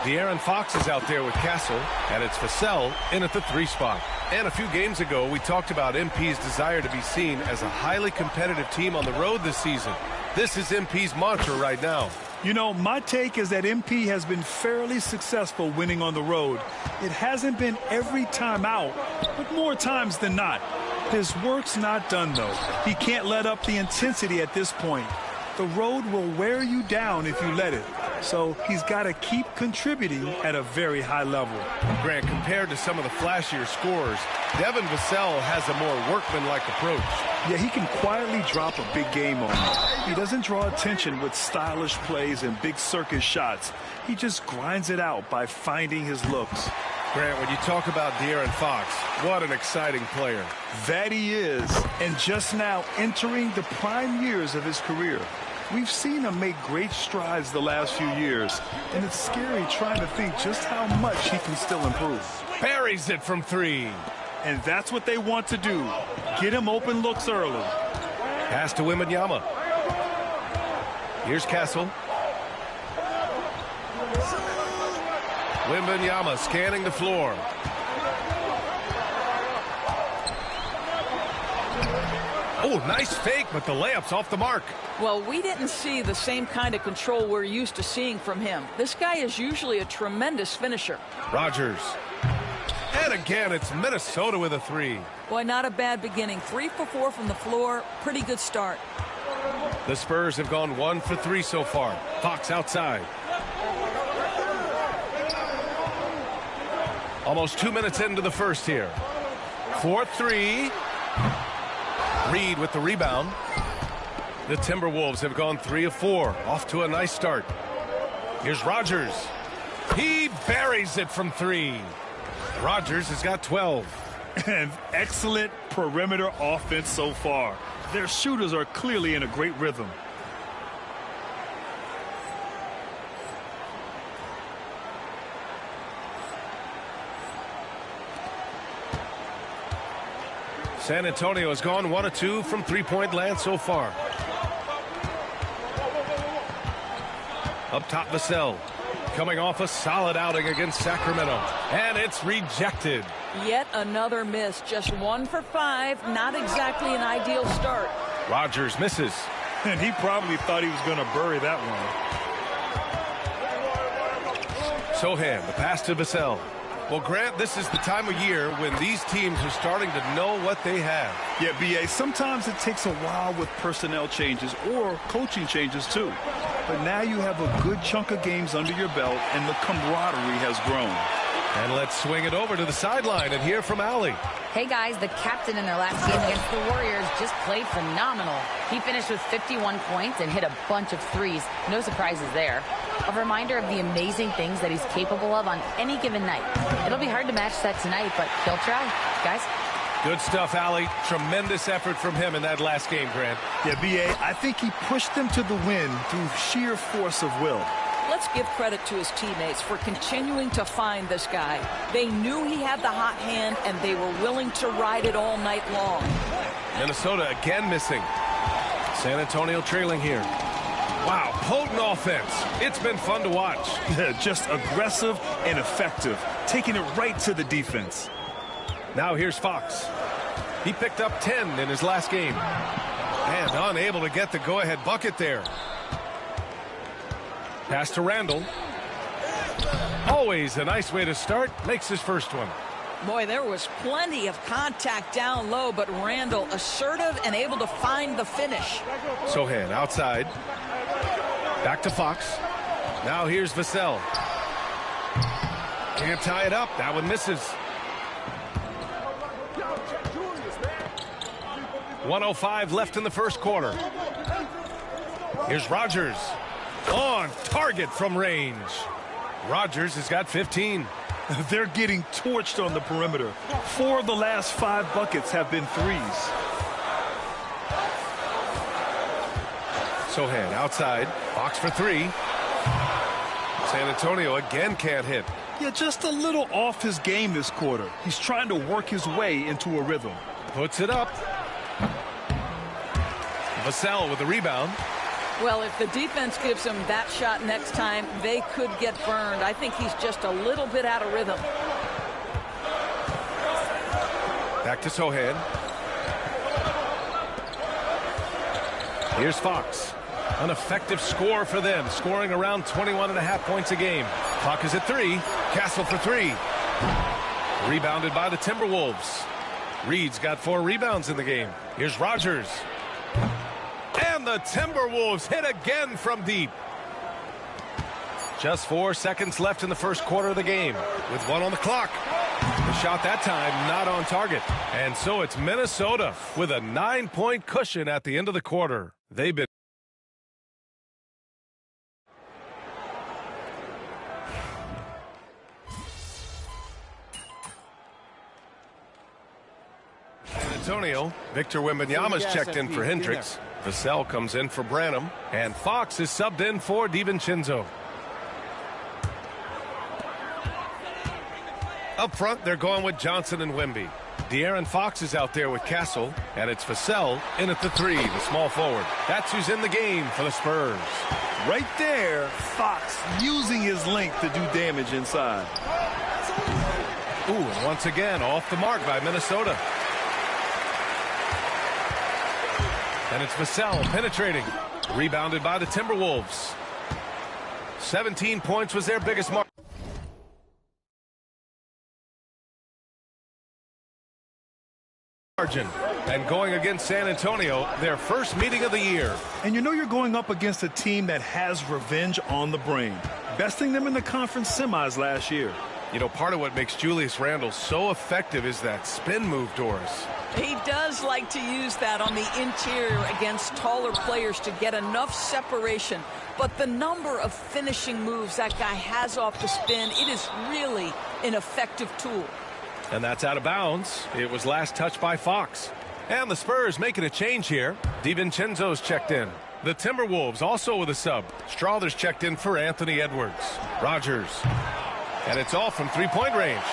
De'Aaron Fox is out there with Castle, and it's Vassell in at the 3 spot. And a few games ago, we talked about MP's desire to be seen as a highly competitive team on the road this season. This is MP's mantra right now. You know, my take is that MP has been fairly successful winning on the road. It hasn't been every time out, but more times than not. His work's not done, though. He can't let up the intensity at this point. The road will wear you down if you let it. So he's got to keep contributing at a very high level. Grant, compared to some of the flashier scorers, Devin Vassell has a more workmanlike approach. Yeah, he can quietly drop a big game on you. He doesn't draw attention with stylish plays and big circus shots. He just grinds it out by finding his looks. Grant, when you talk about De'Aaron Fox, what an exciting player. That he is, and just now entering the prime years of his career. We've seen him make great strides the last few years, and it's scary trying to think just how much he can still improve. Buries it from 3. And that's what they want to do. Get him open looks early. Pass to Wembanyama. Here's Castle. Wembanyama scanning the floor. Oh, nice fake, but the layup's off the mark. Well, we didn't see the same kind of control we're used to seeing from him. This guy is usually a tremendous finisher. Rogers. And again, it's Minnesota with a 3. Boy, not a bad beginning. 3 for 4 from the floor. Pretty good start. The Spurs have gone 1 for 3 so far. Fox outside. Almost 2 minutes into the first here. 4-3. Reed with the rebound. The Timberwolves have gone 3 of 4. Off to a nice start. Here's Rogers. He buries it from 3. Rogers has got 12. And excellent perimeter offense so far. Their shooters are clearly in a great rhythm. San Antonio has gone 1 of 2 from 3-point land so far. Up top, Vassell. Coming off a solid outing against Sacramento. And it's rejected. Yet another miss. Just 1 for 5. Not exactly an ideal start. Rogers misses. And he probably thought he was going to bury that one. Sohan, the pass to Vassell. Well, Grant, this is the time of year when these teams are starting to know what they have. Yeah, B.A., sometimes it takes a while with personnel changes or coaching changes, too. But now you have a good chunk of games under your belt, and the camaraderie has grown. And let's swing it over to the sideline and hear from Allie. Hey, guys, the captain in their last game against the Warriors just played phenomenal. He finished with 51 points and hit a bunch of threes. No surprises there. A reminder of the amazing things that he's capable of on any given night. It'll be hard to match that tonight, but he'll try. Guys? Good stuff, Allie. Tremendous effort from him in that last game, Grant. Yeah, B.A., I think he pushed them to the win through sheer force of will. Let's give credit to his teammates for continuing to find this guy. They knew he had the hot hand, and they were willing to ride it all night long. Minnesota again missing. San Antonio trailing here. Wow, potent offense. It's been fun to watch. Just aggressive and effective, taking it right to the defense. Now here's Fox. He picked up 10 in his last game. And unable to get the go-ahead bucket there. Pass to Randall. Always a nice way to start. Makes his first one. Boy, there was plenty of contact down low, but Randall assertive and able to find the finish. Sohan outside. Back to Fox. Now here's Vassell. Can't tie it up. That one misses. 1:05 left in the first quarter. Here's Rogers. On target from range. Rogers has got 15. They're getting torched on the perimeter. 4 of the last 5 buckets have been threes. Sohan outside. Fox for 3. San Antonio again can't hit. Yeah, just a little off his game this quarter. He's trying to work his way into a rhythm. Puts it up. Vassell with the rebound. Well, if the defense gives him that shot next time, they could get burned. I think he's just a little bit out of rhythm. Back to Sohan. Here's Fox. An effective score for them, scoring around 21.5 points a game. Clock is at 3. Castle for 3. Rebounded by the Timberwolves. Reed's got 4 rebounds in the game. Here's Rogers. And the Timberwolves hit again from deep. Just 4 seconds left in the first quarter of the game, with 1 on the clock. The shot that time not on target. And so it's Minnesota with a 9-point cushion at the end of the quarter. They've been San Antonio. Victor Wembanyama's checked in for Hendricks. Vassell comes in for Branham. And Fox is subbed in for DiVincenzo. Up front, they're going with Johnson and Wemby. De'Aaron Fox is out there with Castle, and it's Vassell in at the 3, the small forward. That's who's in the game for the Spurs. Right there, Fox using his length to do damage inside. Ooh, and once again, off the mark by Minnesota. And it's Vassell penetrating. Rebounded by the Timberwolves. 17 points was their biggest mark. And going against San Antonio, their first meeting of the year. And you know you're going up against a team that has revenge on the brain, besting them in the conference semis last year. You know, part of what makes Julius Randle so effective is that spin move, Doris. He does like to use that on the interior against taller players to get enough separation. But the number of finishing moves that guy has off the spin, it is really an effective tool. And that's out of bounds. It was last touched by Fox. And the Spurs making a change here. DiVincenzo's checked in. The Timberwolves also with a sub. Strawther's checked in for Anthony Edwards. Rogers. And it's all from three-point range.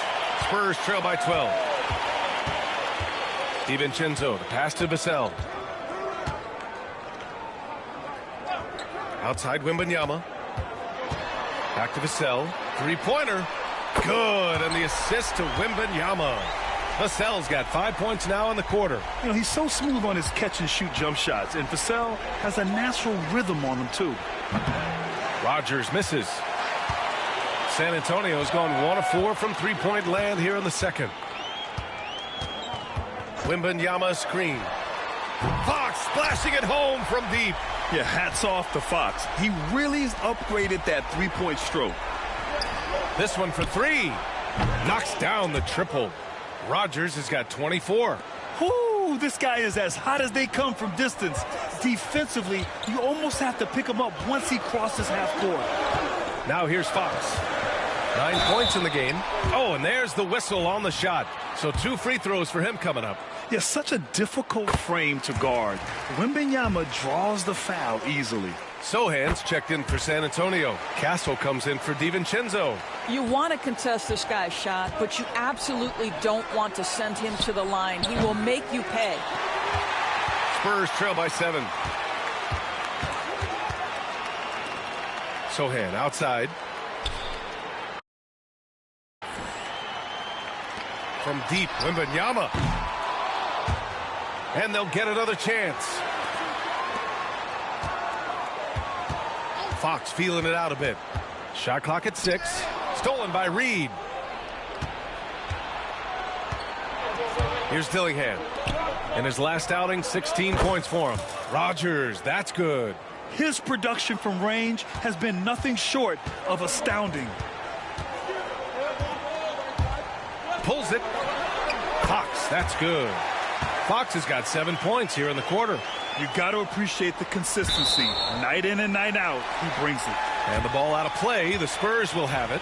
Spurs trail by 12. DiVincenzo, the pass to Vassell. Outside Wembanyama. Back to Vassell. Three-pointer. Good, and the assist to Wembanyama. Vassell's got 5 points now in the quarter. You know, he's so smooth on his catch-and-shoot jump shots, and Vassell has a natural rhythm on him, too. Rogers misses. San Antonio's gone 1 of 4 from three-point land here in the second. Wembanyama screen. Fox splashing it home from deep. Yeah, hats off to Fox. He really's upgraded that three-point stroke. This one for 3. Knocks down the triple. Rogers has got 24. Whoo, this guy is as hot as they come from distance. Defensively, you almost have to pick him up once he crosses half court. Now here's Fox. 9 points in the game. Oh, and there's the whistle on the shot. So 2 free throws for him coming up. Yeah, such a difficult frame to guard. Wembanyama draws the foul easily. Sohan's checked in for San Antonio. Castle comes in for DiVincenzo. You want to contest this guy's shot, but you absolutely don't want to send him to the line. He will make you pay. Spurs trail by 7. Sohan outside. From deep, Wembanyama. And they'll get another chance. Fox feeling it out a bit. Shot clock at 6. Stolen by Reed. Here's Dillingham. In his last outing, 16 points for him. Rogers, that's good. His production from range has been nothing short of astounding. Pulls it. Fox, that's good. Fox has got 7 points here in the quarter. You got to appreciate the consistency. Night in and night out, he brings it. And the ball out of play. The Spurs will have it.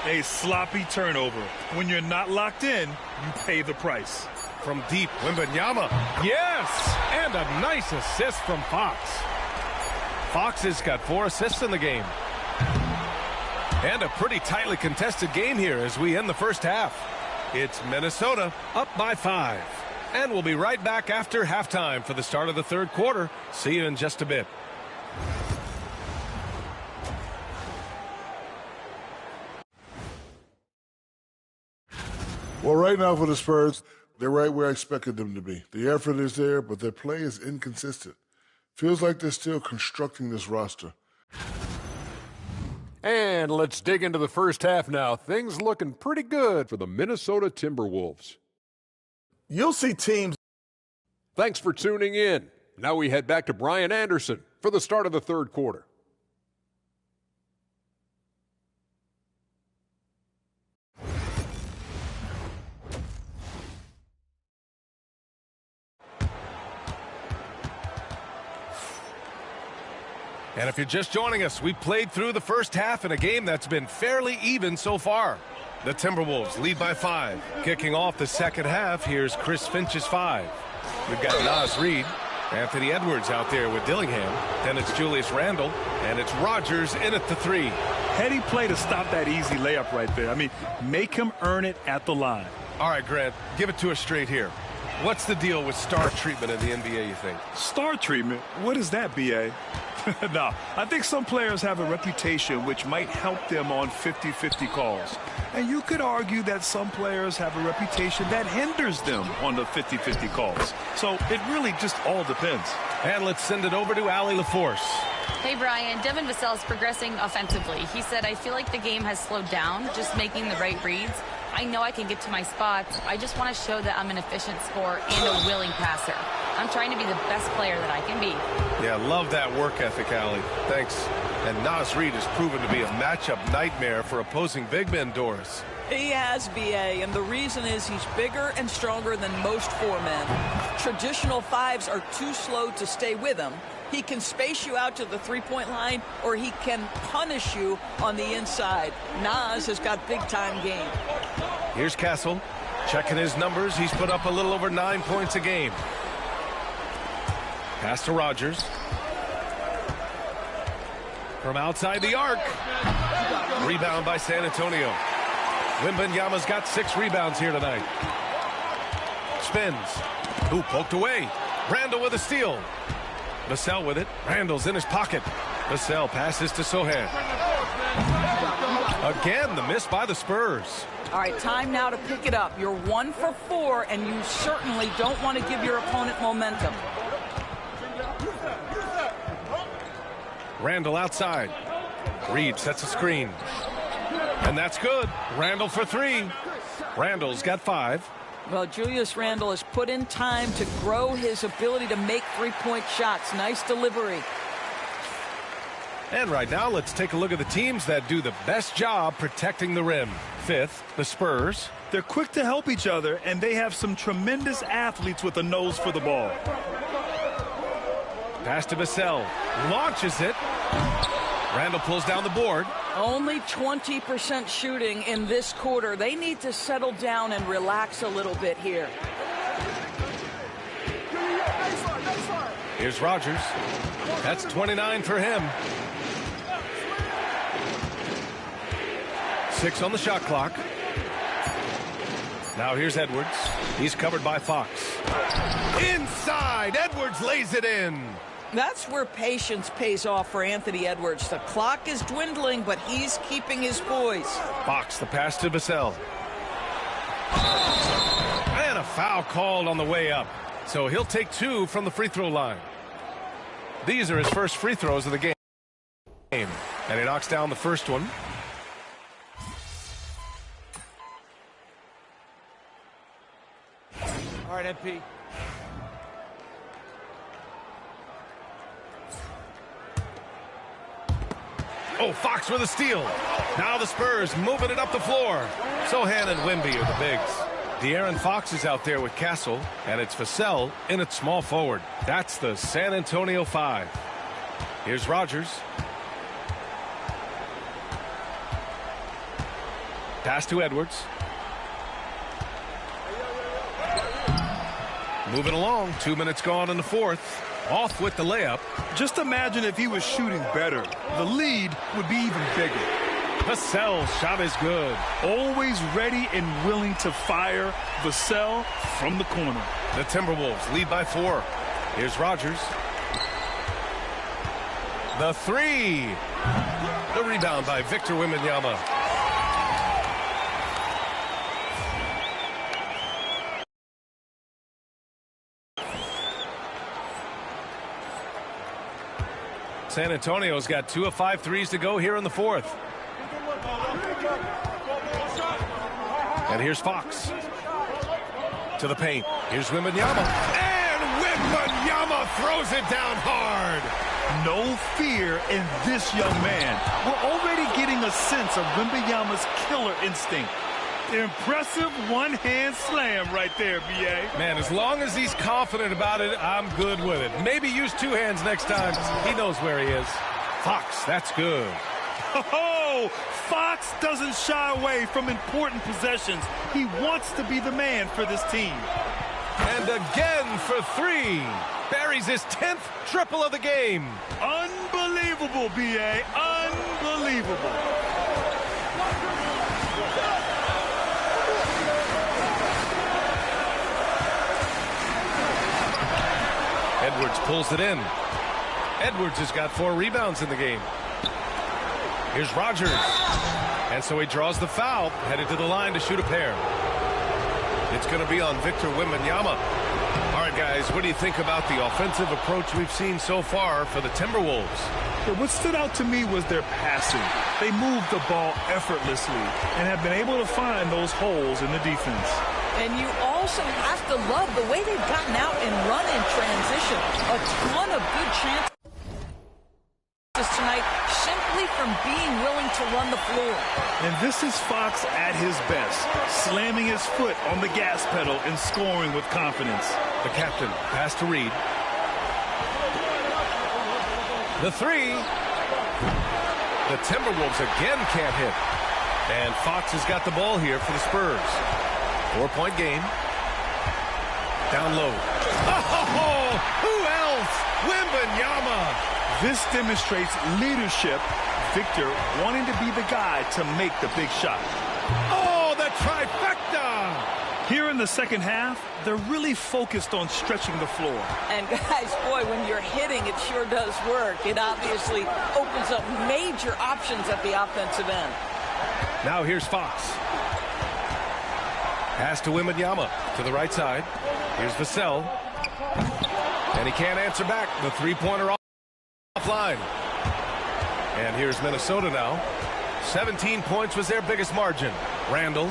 A sloppy turnover. When you're not locked in, you pay the price. From deep, Wembanyama. Yes! And a nice assist from Fox. Fox has got 4 assists in the game. And a pretty tightly contested game here as we end the first half. It's Minnesota up by 5. And we'll be right back after halftime for the start of the third quarter. See you in just a bit. Well, right now for the Spurs, they're right where I expected them to be. The effort is there, but their play is inconsistent. Feels like they're still constructing this roster. And let's dig into the first half now. Things looking pretty good for the Minnesota Timberwolves. You'll see teams. Thanks for tuning in. Now we head back to Brian Anderson for the start of the third quarter. And if you're just joining us, we played through the first half in a game that's been fairly even so far. The Timberwolves lead by 5. Kicking off the second half, here's Chris Finch's 5. We've got Naz Reid, Anthony Edwards out there with Dillingham. Then it's Julius Randle, and it's Rodgers in at the 3. Heady play to stop that easy layup right there. I mean, make him earn it at the line. All right, Grant, give it to us straight here. What's the deal with star treatment in the NBA, you think? Star treatment? What is that, B.A.? No, I think some players have a reputation which might help them on 50-50 calls. And you could argue that some players have a reputation that hinders them on the 50-50 calls. So it really just all depends. And let's send it over to Allie LaForce. Hey, Brian. Devin Vassell is progressing offensively. He said, I feel like the game has slowed down, just making the right reads. I know I can get to my spots. I just want to show that I'm an efficient scorer and a willing passer. I'm trying to be the best player that I can be. Yeah, love that work ethic, Allie. Thanks. And Naz Reid has proven to be a matchup nightmare for opposing big men, Doris. He has, B.A., and the reason is he's bigger and stronger than most 4 men. Traditional 5s are too slow to stay with him. He can space you out to the three-point line, or he can punish you on the inside. Naz has got big-time game. Here's Castle. Checking his numbers. He's put up a little over 9 points a game. Pass to Rodgers. From outside the arc. Rebound by San Antonio. Wembanyama's got 6 rebounds here tonight. Spins. Ooh, poked away. Randle with a steal. Vassell with it. Randle's in his pocket. Vassell passes to Sohan. Again, the miss by the Spurs. All right, time now to pick it up. You're 1 for 4, and you certainly don't want to give your opponent momentum. Randle outside. Reid sets a screen. And that's good. Randle for 3. Randle's got 5. Well, Julius Randle has put in time to grow his ability to make three-point shots. Nice delivery. And right now, let's take a look at the teams that do the best job protecting the rim. 5th, the Spurs. They're quick to help each other, and they have some tremendous athletes with a nose for the ball. Pass to Vassell. Launches it. Randle pulls down the board. Only 20% shooting in this quarter. They need to settle down and relax a little bit here. Here's Rodgers. That's 29 for him. 6 on the shot clock. Now here's Edwards. He's covered by Fox. Inside, Edwards lays it in. That's where patience pays off for Anthony Edwards. The clock is dwindling, but he's keeping his poise. Fox, the pass to Vassell. And a foul called on the way up. So he'll take 2 from the free throw line. These are his first free throws of the game. And he knocks down the first one. All right, MP. Oh, Fox with a steal. Now the Spurs moving it up the floor. Sohan and Wemby are the bigs. De'Aaron Fox is out there with Castle, and it's Vassell in at small forward. That's the San Antonio 5. Here's Rodgers. Pass to Edwards. Moving along, 2 minutes gone in the 4th. Off with the layup. Just imagine if he was shooting better. The lead would be even bigger. Vassell's shot is good. Always ready and willing to fire. Vassell from the corner. The Timberwolves lead by 4. Here's Rodgers. The 3. The rebound by Victor Wembanyama. San Antonio's got 2 of 5 threes to go here in the fourth. And here's Fox. To the paint. Here's Wembanyama. And Wembanyama throws it down hard. No fear in this young man. We're already getting a sense of Wembanyama's killer instinct. Impressive one-hand slam right there, B.A. Man, as long as he's confident about it, I'm good with it. Maybe use 2 hands next time. He knows where he is. Fox, that's good. Oh, Fox doesn't shy away from important possessions. He wants to be the man for this team. And again for 3. Buries his 10th triple of the game. Unbelievable, B.A. Unbelievable. Edwards pulls it in. Edwards has got 4 rebounds in the game. Here's Rogers. And so he draws the foul, headed to the line to shoot a pair. It's going to be on Victor Wembanyama. All right, guys, what do you think about the offensive approach we've seen so far for the Timberwolves? Yeah, what stood out to me was their passing. They moved the ball effortlessly and have been able to find those holes in the defense. And you also have to love the way they've gotten out and run in transition. A ton of good chances tonight simply from being willing to run the floor. And this is Fox at his best, slamming his foot on the gas pedal and scoring with confidence. The captain pass to Reed. The 3. The Timberwolves again can't hit. And Fox has got the ball here for the Spurs. 4-point game. Down low. Oh, who else? Wembanyama. This demonstrates leadership. Victor wanting to be the guy to make the big shot. Oh, the trifecta. Here in the second half, they're really focused on stretching the floor. And guys, boy, when you're hitting, it sure does work. It obviously opens up major options at the offensive end. Now here's Fox. Pass to Wembanyama to the right side. Here's Vassell. And he can't answer back. The three-pointer offline. And here's Minnesota now. 17 points was their biggest margin. Randall.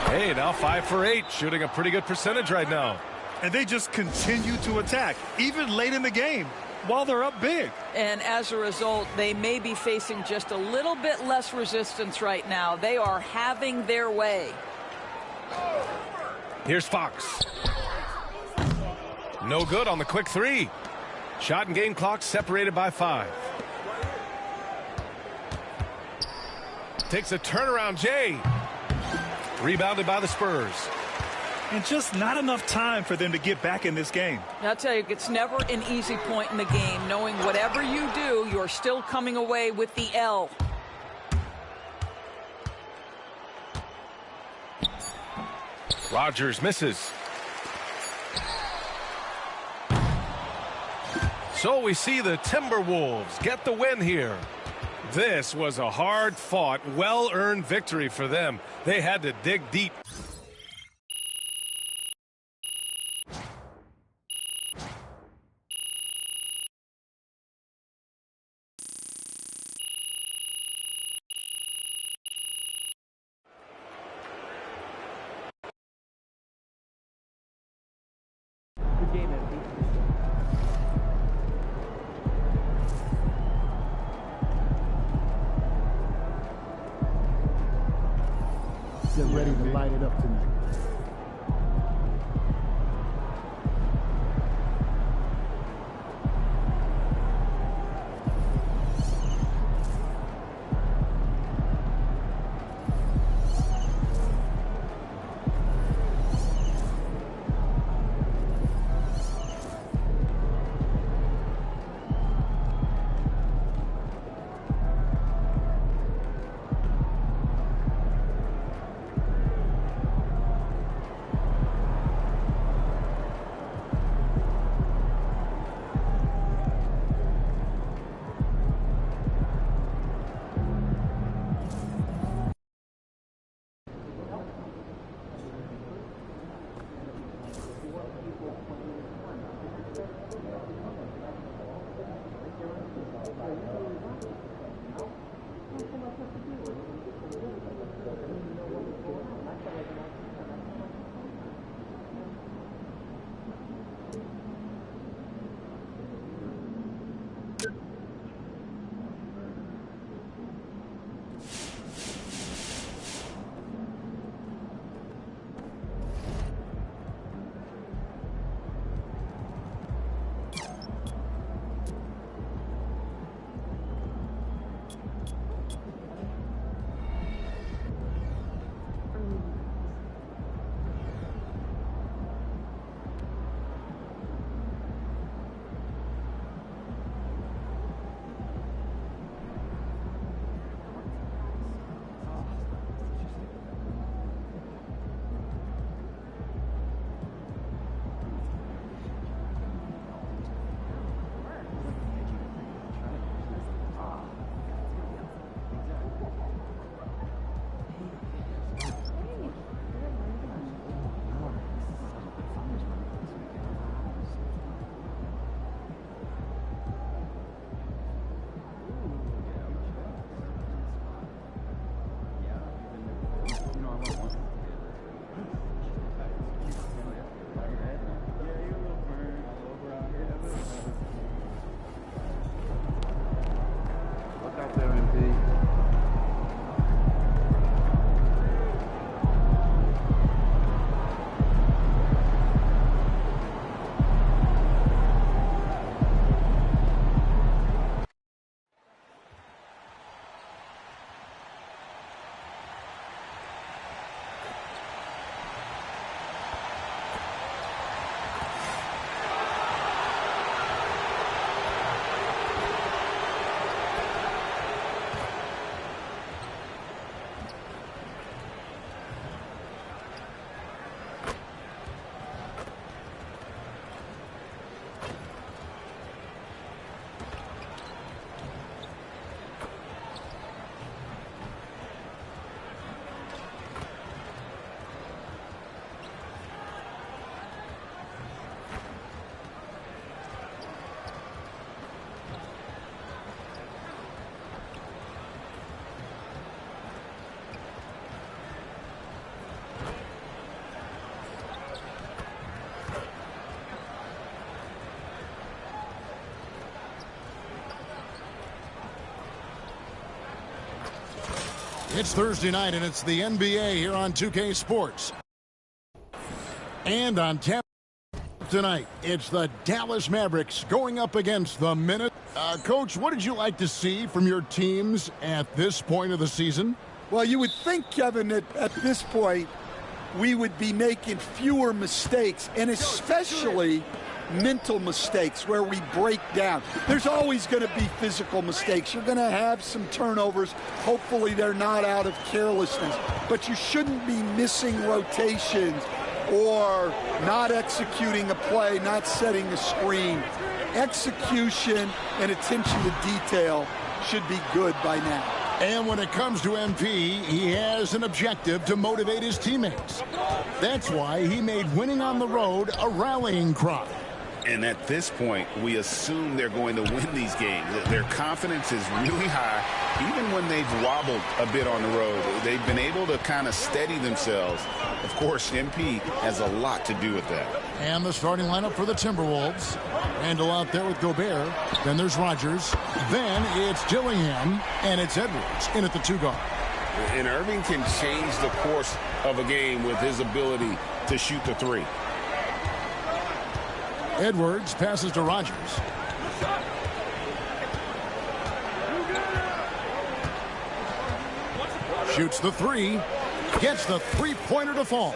Hey, now 5 for 8. Shooting a pretty good percentage right now. And they just continue to attack, even late in the game, while they're up big. And as a result, they may be facing just a little bit less resistance right now. They are having their way. Here's Fox. No good on the quick 3. Shot and game clock separated by 5. Takes a turnaround, Jay. Rebounded by the Spurs. And just not enough time for them to get back in this game. I'll tell you, it's never an easy point in the game, knowing whatever you do, you're still coming away with the L. Rogers misses. So we see the Timberwolves get the win here. This was a hard-fought, well-earned victory for them. They had to dig deep. Good game, MP. Get ready to light it up tonight. It's Thursday night, and it's the NBA here on 2K Sports. And on tap tonight, it's the Dallas Mavericks going up against the Minnesota. Coach, what did you like to see from your teams at this point of the season? Well, you would think, Kevin, that at this point, we would be making fewer mistakes, and especially mental mistakes where we break down. There's always going to be physical mistakes. You're going to have some turnovers. Hopefully they're not out of carelessness. But you shouldn't be missing rotations or not executing a play, not setting a screen. Execution and attention to detail should be good by now. And when it comes to MP, he has an objective to motivate his teammates. That's why he made winning on the road a rallying cry. And at this point, we assume they're going to win these games. Their confidence is really high. Even when they've wobbled a bit on the road, they've been able to kind of steady themselves. Of course, MP has a lot to do with that. And the starting lineup for the Timberwolves. Randall out there with Gobert. Then there's Rodgers. Then it's Dillingham. And it's Edwards in at the 2-guard. And Irving can change the course of a game with his ability to shoot the 3. Edwards passes to Rodgers. Shoots the 3. Gets the 3-pointer to fall.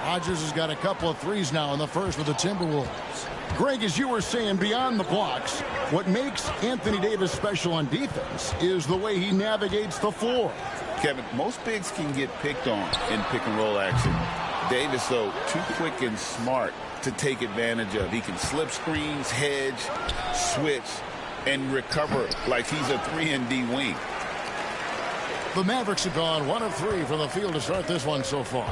Rodgers has got a couple of threes now in the first with the Timberwolves. Greg, as you were saying, beyond the blocks, what makes Anthony Davis special on defense is the way he navigates the floor. Kevin, most bigs can get picked on in pick-and-roll action. Davis, though, too quick and smart to take advantage of. He can slip screens, hedge, switch, and recover like he's a 3-and-D wing. The Mavericks have gone 1 of 3 from the field to start this one so far.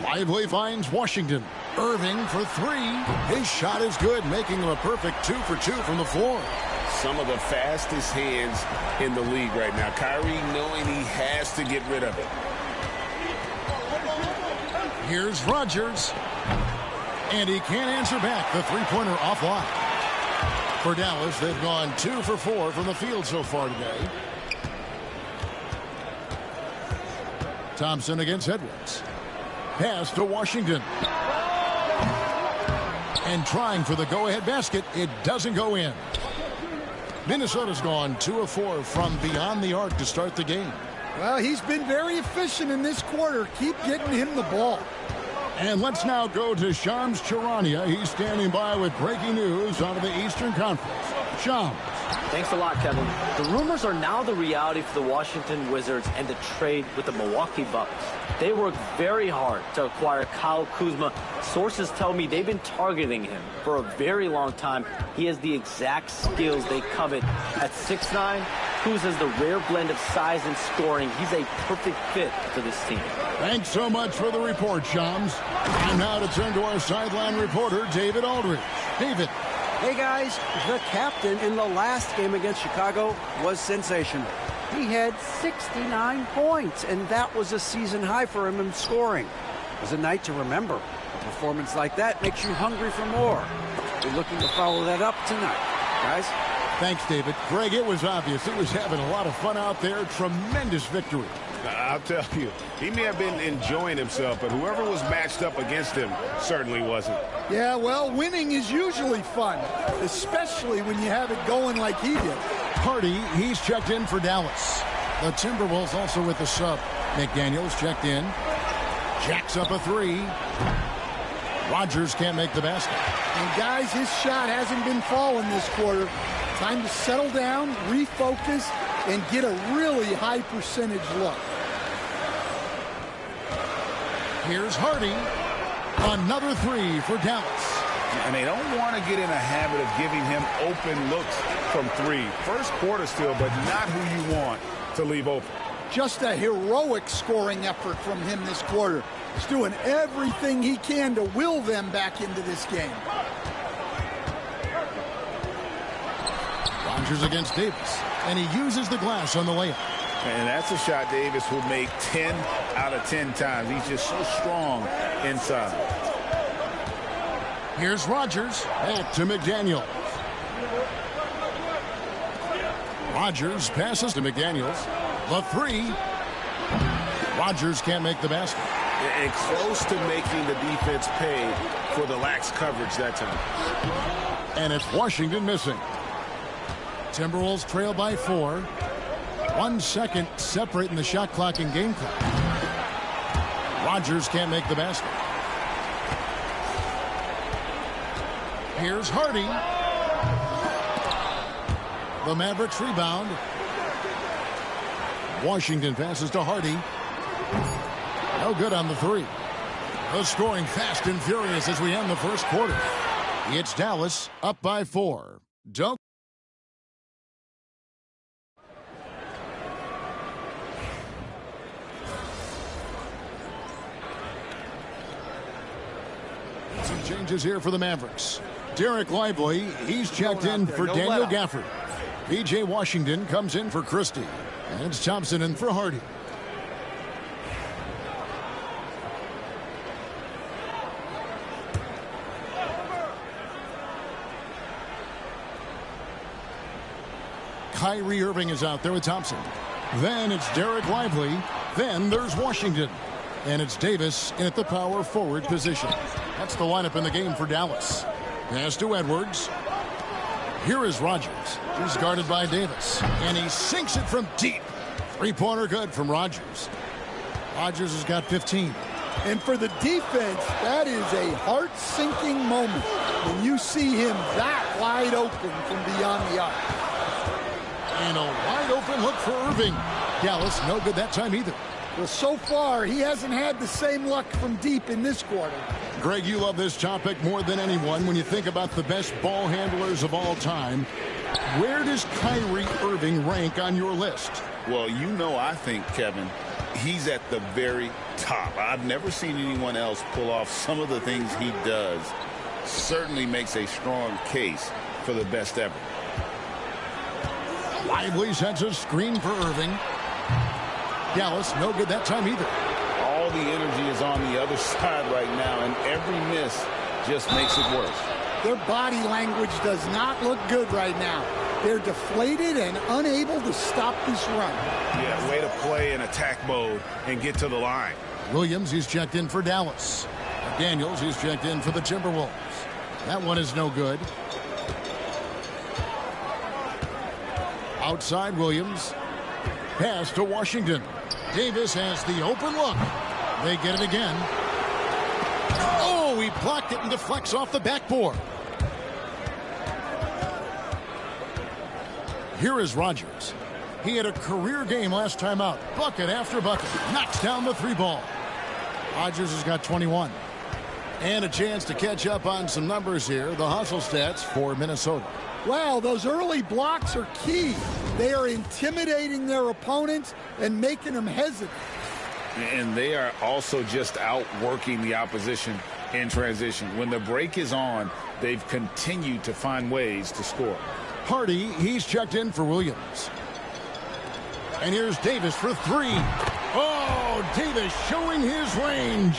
Lively finds Washington. Irving for 3. His shot is good, making him a perfect 2 for 2 from the floor. Some of the fastest hands in the league right now. Kyrie knowing he has to get rid of it. Here's Rodgers. And he can't answer back. The 3-pointer offline. For Dallas, they've gone 2 for 4 from the field so far today. Thompson against Edwards. Pass to Washington. And trying for the go-ahead basket. It doesn't go in. Minnesota's gone 2 of 4 from beyond the arc to start the game. Well, he's been very efficient in this quarter. Keep getting him the ball. And let's now go to Shams Charania. He's standing by with breaking news out of the Eastern Conference. Shams. Thanks a lot, Kevin. The rumors are now the reality for the Washington Wizards and the trade with the Milwaukee Bucks. They worked very hard to acquire Kyle Kuzma. Sources tell me they've been targeting him for a very long time. He has the exact skills they covet. At 6'9", Kuz has the rare blend of size and scoring. He's a perfect fit for this team. Thanks so much for the report, Shams. And now to turn to our sideline reporter, David Aldridge. David. Hey, guys, the captain in the last game against Chicago was sensational. He had 69 points, and that was a season high for him in scoring. It was a night to remember. A performance like that makes you hungry for more. We're looking to follow that up tonight. Guys? Thanks, David. Greg, it was obvious. It was having a lot of fun out there. Tremendous victory. I'll tell you, he may have been enjoying himself, but whoever was matched up against him certainly wasn't. Yeah, well, winning is usually fun, especially when you have it going like he did. Hardy, he's checked in for Dallas. The Timberwolves also with the sub. McDaniels checked in. Jacks up a 3. Rodgers can't make the basket. And guys, his shot hasn't been falling this quarter. Time to settle down, refocus, and get a really high percentage look. Here's Hardy. Another 3 for Dallas. And they don't want to get in a habit of giving him open looks from 3. First quarter still, but not who you want to leave open. Just a heroic scoring effort from him this quarter. He's doing everything he can to will them back into this game. Rodgers against Davis. And he uses the glass on the layup. And that's a shot Davis will make 10 out of 10 times. He's just so strong inside. Here's Rogers. Back to McDaniels. Rogers passes to McDaniels. The three. Rogers can't make the basket. And close to making the defense pay for the lax coverage that time. And it's Washington missing. Timberwolves trail by 4. 1 second separating the shot clock and game clock. Rogers can't make the basket. Here's Hardy. The Mavericks rebound. Washington passes to Hardy. No good on the three. The scoring fast and furious as we end the first quarter. It's Dallas up by 4. Don't. Some changes here for the Mavericks. Derek Lively, he's checked in for Daniel Gafford. P.J. Washington comes in for Christie. And it's Thompson in for Hardy. Kyrie Irving is out there with Thompson. Then it's Derek Lively. Then there's Washington. And it's Davis in at the power forward position. That's the lineup in the game for Dallas. Pass to Edwards. Here is Rogers. He's guarded by Davis. And he sinks it from deep. Three-pointer good from Rogers. Rogers has got 15. And for the defense, that is a heart-sinking moment when you see him that wide open from beyond the arc. And a wide-open look for Irving. Dallas no good that time either. Well, so far, he hasn't had the same luck from deep in this quarter. Greg, you love this topic more than anyone when you think about the best ball handlers of all time. Where does Kyrie Irving rank on your list? Well, you know, I think, Kevin, he's at the very top. I've never seen anyone else pull off some of the things he does. Certainly makes a strong case for the best ever. Lively sends a screen for Irving. Dallas no good that time either. All the energy is on the other side right now, and every miss just makes it worse. Their body language does not look good right now. They're deflated and unable to stop this run. Yeah, way to play in attack mode and get to the line. Williams, he's checked in for Dallas. Daniels, he's checked in for the Timberwolves. That one is no good. Outside Williams. Pass to Washington. Davis has the open look. They get it again. Oh, he blocked it and deflects off the backboard. Here is Rogers. He had a career game last time out. Bucket after bucket. Knocks down the three ball. Rogers has got 21. And a chance to catch up on some numbers here. The hustle stats for Minnesota. Wow, those early blocks are key. They are intimidating their opponents and making them hesitant. And they are also just outworking the opposition in transition. When the break is on, they've continued to find ways to score. Hardy, he's checked in for Williams. And here's Davis for three. Oh, Davis showing his range.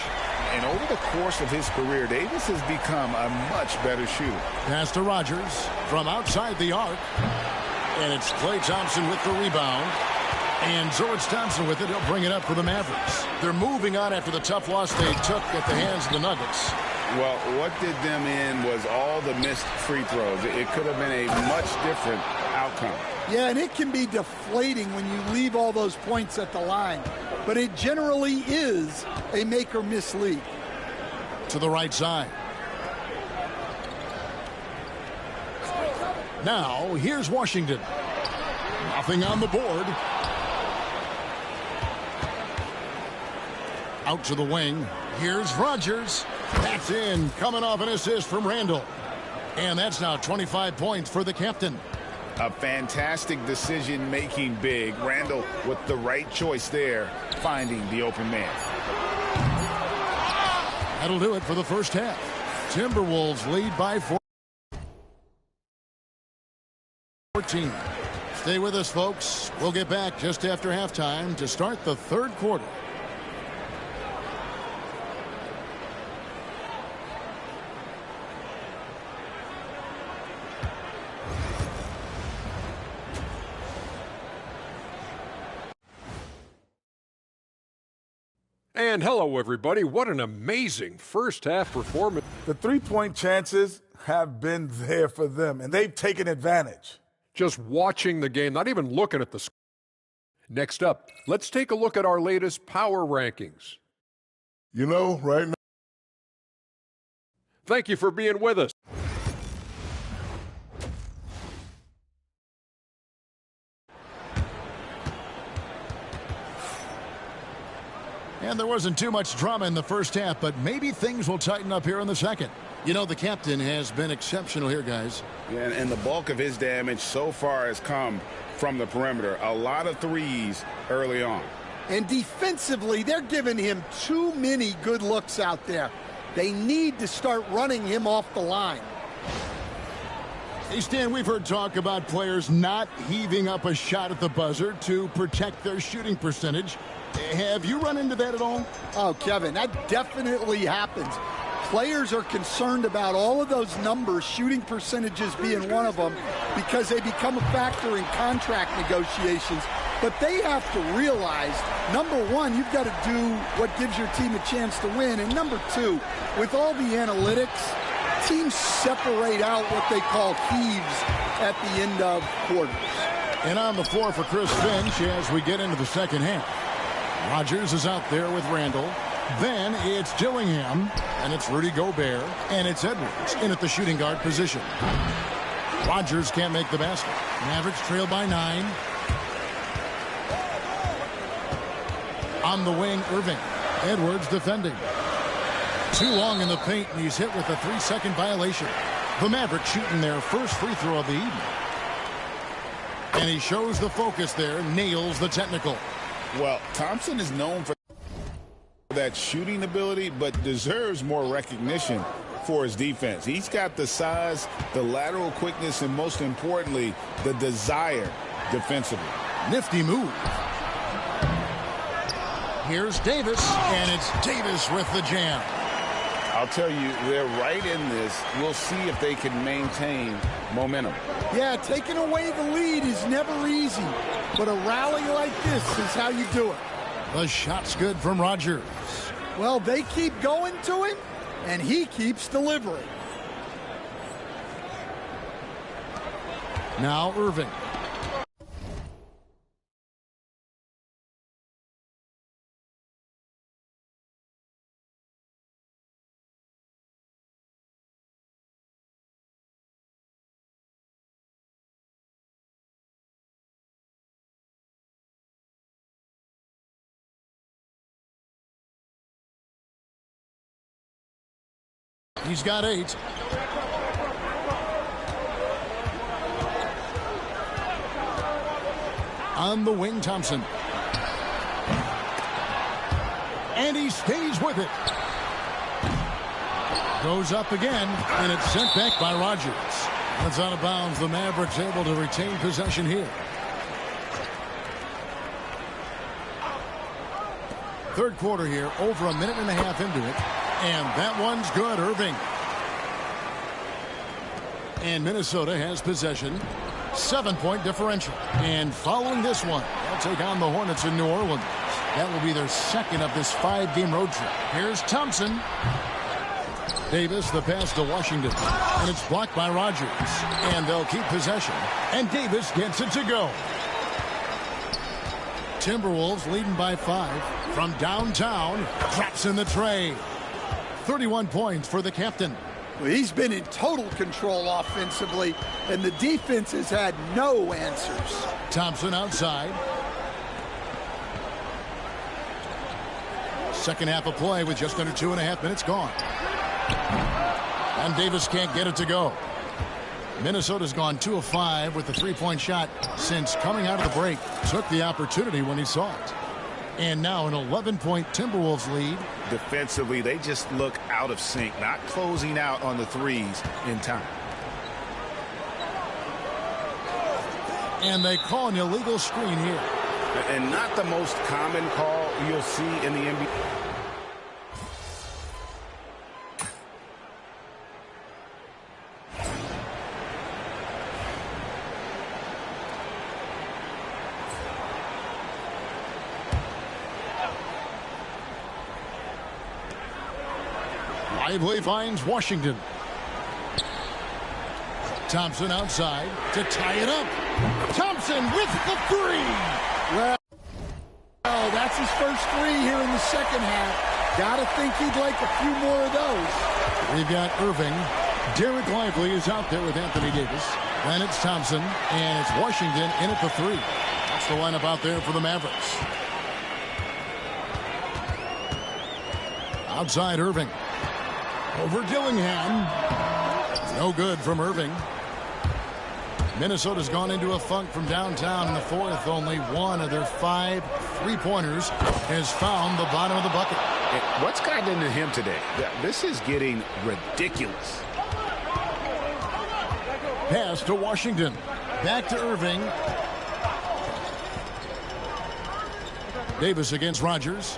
And over the course of his career, Davis has become a much better shooter. Pass to Rogers from outside the arc. And it's Klay Thompson with the rebound. And George Thompson with it. He'll bring it up for the Mavericks. They're moving on after the tough loss they took at the hands of the Nuggets. Well, what did them in was all the missed free throws. It could have been a much different outcome. Yeah, and it can be deflating when you leave all those points at the line. But it generally is a make or miss lead. To the right side. Now, here's Washington. Nothing on the board. Out to the wing. Here's Rogers. That's in. Coming off an assist from Randall. And that's now 25 points for the captain. A fantastic decision-making big. Randall with the right choice there, finding the open man. That'll do it for the first half. Timberwolves lead by 14. Stay with us, folks. We'll get back just after halftime to start the third quarter. And hello, everybody. What an amazing first-half performance. The three-point chances have been there for them, and they've taken advantage. Just watching the game, not even looking at the score. Next up, let's take a look at our latest power rankings. You know, right now. Thank you for being with us. And there wasn't too much drama in the first half, but maybe things will tighten up here in the second. You know, the captain has been exceptional here, guys. Yeah, and the bulk of his damage so far has come from the perimeter. A lot of threes early on. And defensively, they're giving him too many good looks out there. They need to start running him off the line. Hey, Stan, we've heard talk about players not heaving up a shot at the buzzer to protect their shooting percentage. Have you run into that at all? Oh, Kevin, that definitely happens. Players are concerned about all of those numbers, shooting percentages being one of them, because they become a factor in contract negotiations. But they have to realize, number one, you've got to do what gives your team a chance to win. And number two, with all the analytics, teams separate out what they call heaves at the end of quarters. And on the floor for Chris Finch as we get into the second half. Rogers is out there with Randall. Then it's Dillingham, and it's Rudy Gobert, and it's Edwards in at the shooting guard position. Rogers can't make the basket. Mavericks trail by 9. On the wing, Irving. Edwards defending. Too long in the paint, and he's hit with a 3-second violation. The Mavericks shooting their first free throw of the evening. And he shows the focus there, nails the technical. Well, Thompson is known for that shooting ability, but deserves more recognition for his defense. He's got the size, the lateral quickness, and most importantly, the desire defensively. Nifty move. Here's Davis, and it's Davis with the jam. I'll tell you, they're right in this. We'll see if they can maintain momentum. Yeah, taking away the lead is never easy, but a rally like this is how you do it. The shot's good from Rogers. Well, they keep going to him, and he keeps delivering. Now Irving. He's got 8. On the wing, Thompson. And he stays with it. Goes up again, and it's sent back by Rogers. That's out of bounds. The Mavericks able to retain possession here. Third quarter here, over a minute and a half into it. And that one's good, Irving. And Minnesota has possession. 7-point differential. And following this one, they'll take on the Hornets in New Orleans. That will be their second of this 5-game road trip. Here's Thompson. Davis, the pass to Washington. And it's blocked by Rogers. And they'll keep possession. And Davis gets it to go. Timberwolves leading by 5. From downtown, drops in the tray. 31 points for the captain. Well, he's been in total control offensively, and the defense has had no answers. Thompson outside. Second half of play with just under 2.5 minutes gone. And Davis can't get it to go. Minnesota's gone 2 of 5 with the 3-point shot since coming out of the break. Took the opportunity when he saw it. And now an 11-point Timberwolves lead. Defensively, they just look out of sync, not closing out on the threes in time. And they call an illegal screen here. And not the most common call you'll see in the NBA. Lively finds Washington. Thompson outside to tie it up. Thompson with the three. Well, that's his first three here in the second half. Gotta think he'd like a few more of those. We've got Irving. Derek Lively is out there with Anthony Davis. Then it's Thompson, and it's Washington in at the three. That's the lineup out there for the Mavericks. Outside Irving. Over Dillingham. No good from Irving. Minnesota's gone into a funk from downtown in the fourth. Only one of their 5 3-pointers has found the bottom of the bucket. What's gotten into him today? This is getting ridiculous. Pass to Washington. Back to Irving. Davis against Rogers.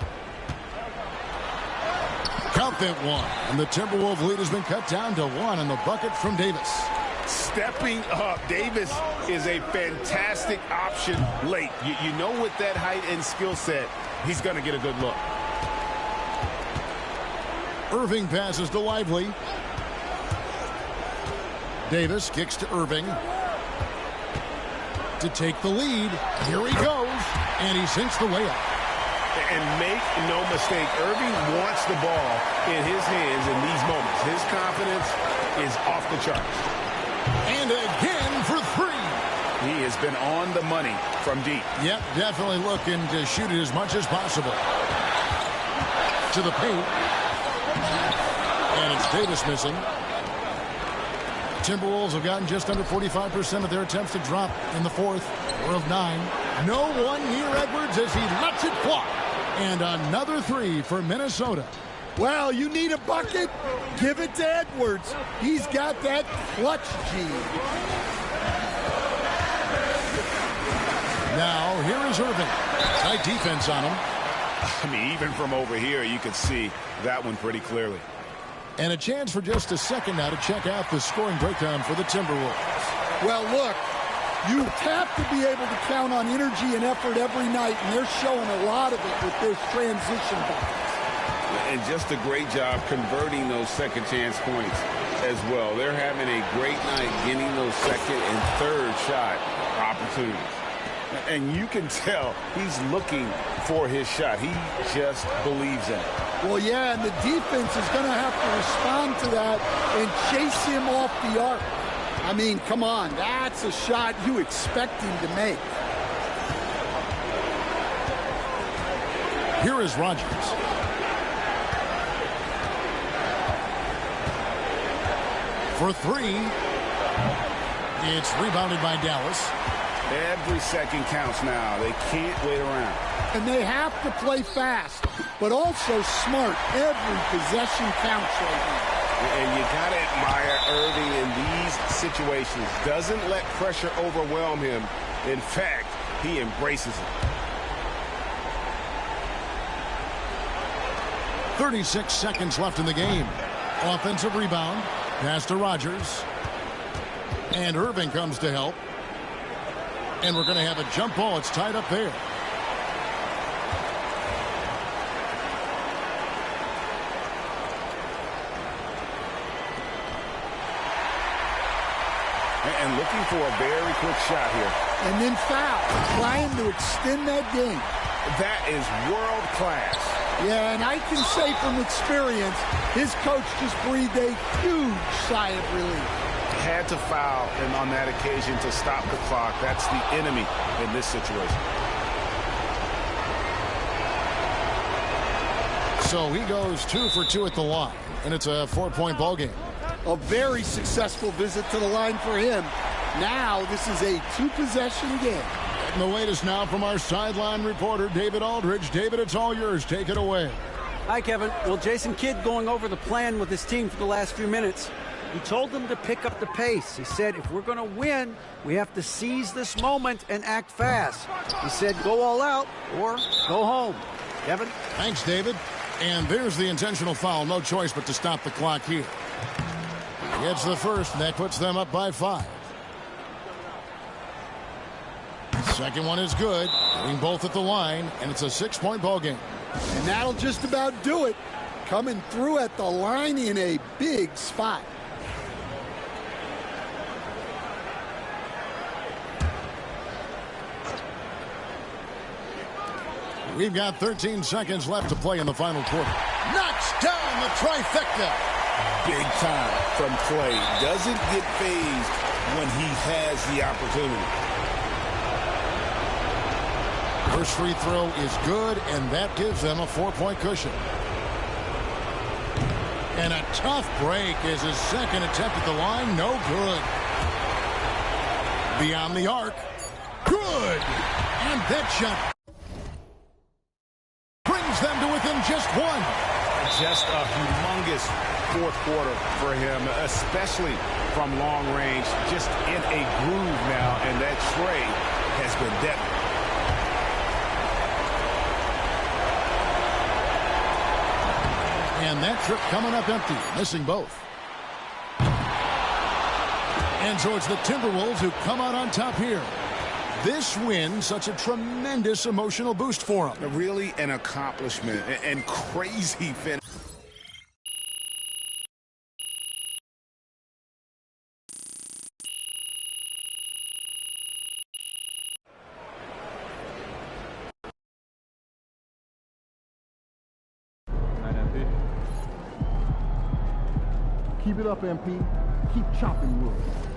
Count that one. And the Timberwolves lead has been cut down to 1 on the bucket from Davis. Stepping up. Davis is a fantastic option late. You know, with that height and skill set, he's going to get a good look. Irving passes to Lively. Davis kicks to Irving to take the lead. Here he goes, and he sinks the layup. And make no mistake, Irving wants the ball in his hands in these moments. His confidence is off the charts. And again for 3. He has been on the money from deep. Yep, definitely looking to shoot it as much as possible. To the paint. And it's Davis missing. Timberwolves have gotten just under 45% of their attempts to drop in the fourth. 4 of 9. No one near Edwards as he lets it fly. And another 3 for Minnesota. Well, you need a bucket? Give it to Edwards. He's got that clutch gene. Now, here is Irving. Tight defense on him. I mean, even from over here, you could see that one pretty clearly. And a chance for just a second now to check out the scoring breakdown for the Timberwolves. Well, look, you have to be able to count on energy and effort every night, and they're showing a lot of it with this transition buckets. And just a great job converting those second chance points as well. They're having a great night getting those second and third shot opportunities. And you can tell he's looking for his shot. He just believes in it. Well, yeah, and the defense is going to have to respond to that and chase him off the arc. I mean, come on, that's a shot you expect him to make. Here is Rogers. For 3. It's rebounded by Dallas. Every second counts now. They can't wait around. And they have to play fast, but also smart. Every possession counts right now. And you got to admire Irving in these situations. Doesn't let pressure overwhelm him. In fact, he embraces it. 36 seconds left in the game. Offensive rebound. Pass to Rogers. And Irving comes to help. And we're going to have a jump ball. It's tied up there. And looking for a very quick shot here. And then foul. Trying to extend that game. That is world class. Yeah, and I can say from experience, his coach just breathed a huge sigh of relief. Had to foul him on that occasion to stop the clock. That's the enemy in this situation. So he goes 2 for 2 at the line, and it's a 4-point ball game. A very successful visit to the line for him. Now this is a 2-possession game. And the latest now from our sideline reporter, David Aldridge. David, it's all yours. Take it away. Hi, Kevin. Well, Jason Kidd going over the plan with his team for the last few minutes. He told them to pick up the pace. He said, if we're going to win, we have to seize this moment and act fast. He said, go all out or go home. Kevin? Thanks, David. And there's the intentional foul. No choice but to stop the clock here. He gets the first, and that puts them up by 5. Second one is good. Getting both at the line, and it's a 6-point ball game. And that'll just about do it. Coming through at the line in a big spot. We've got 13 seconds left to play in the final quarter. Knocks down the trifecta. Big time from Clay. Doesn't get phased when he has the opportunity. First free throw is good, and that gives them a 4-point cushion. And a tough break is his second attempt at the line. No good. Beyond the arc. Good. And that shot brings them to within just 1. Just a humongous fourth quarter for him, especially from long range. Just in a groove now, and that tray has been deadly. And that trip coming up empty, missing both. And so it's the Timberwolves who come out on top here. This win, such a tremendous emotional boost for them. Really an accomplishment and crazy finish. Keep it up, MP. Keep chopping wood.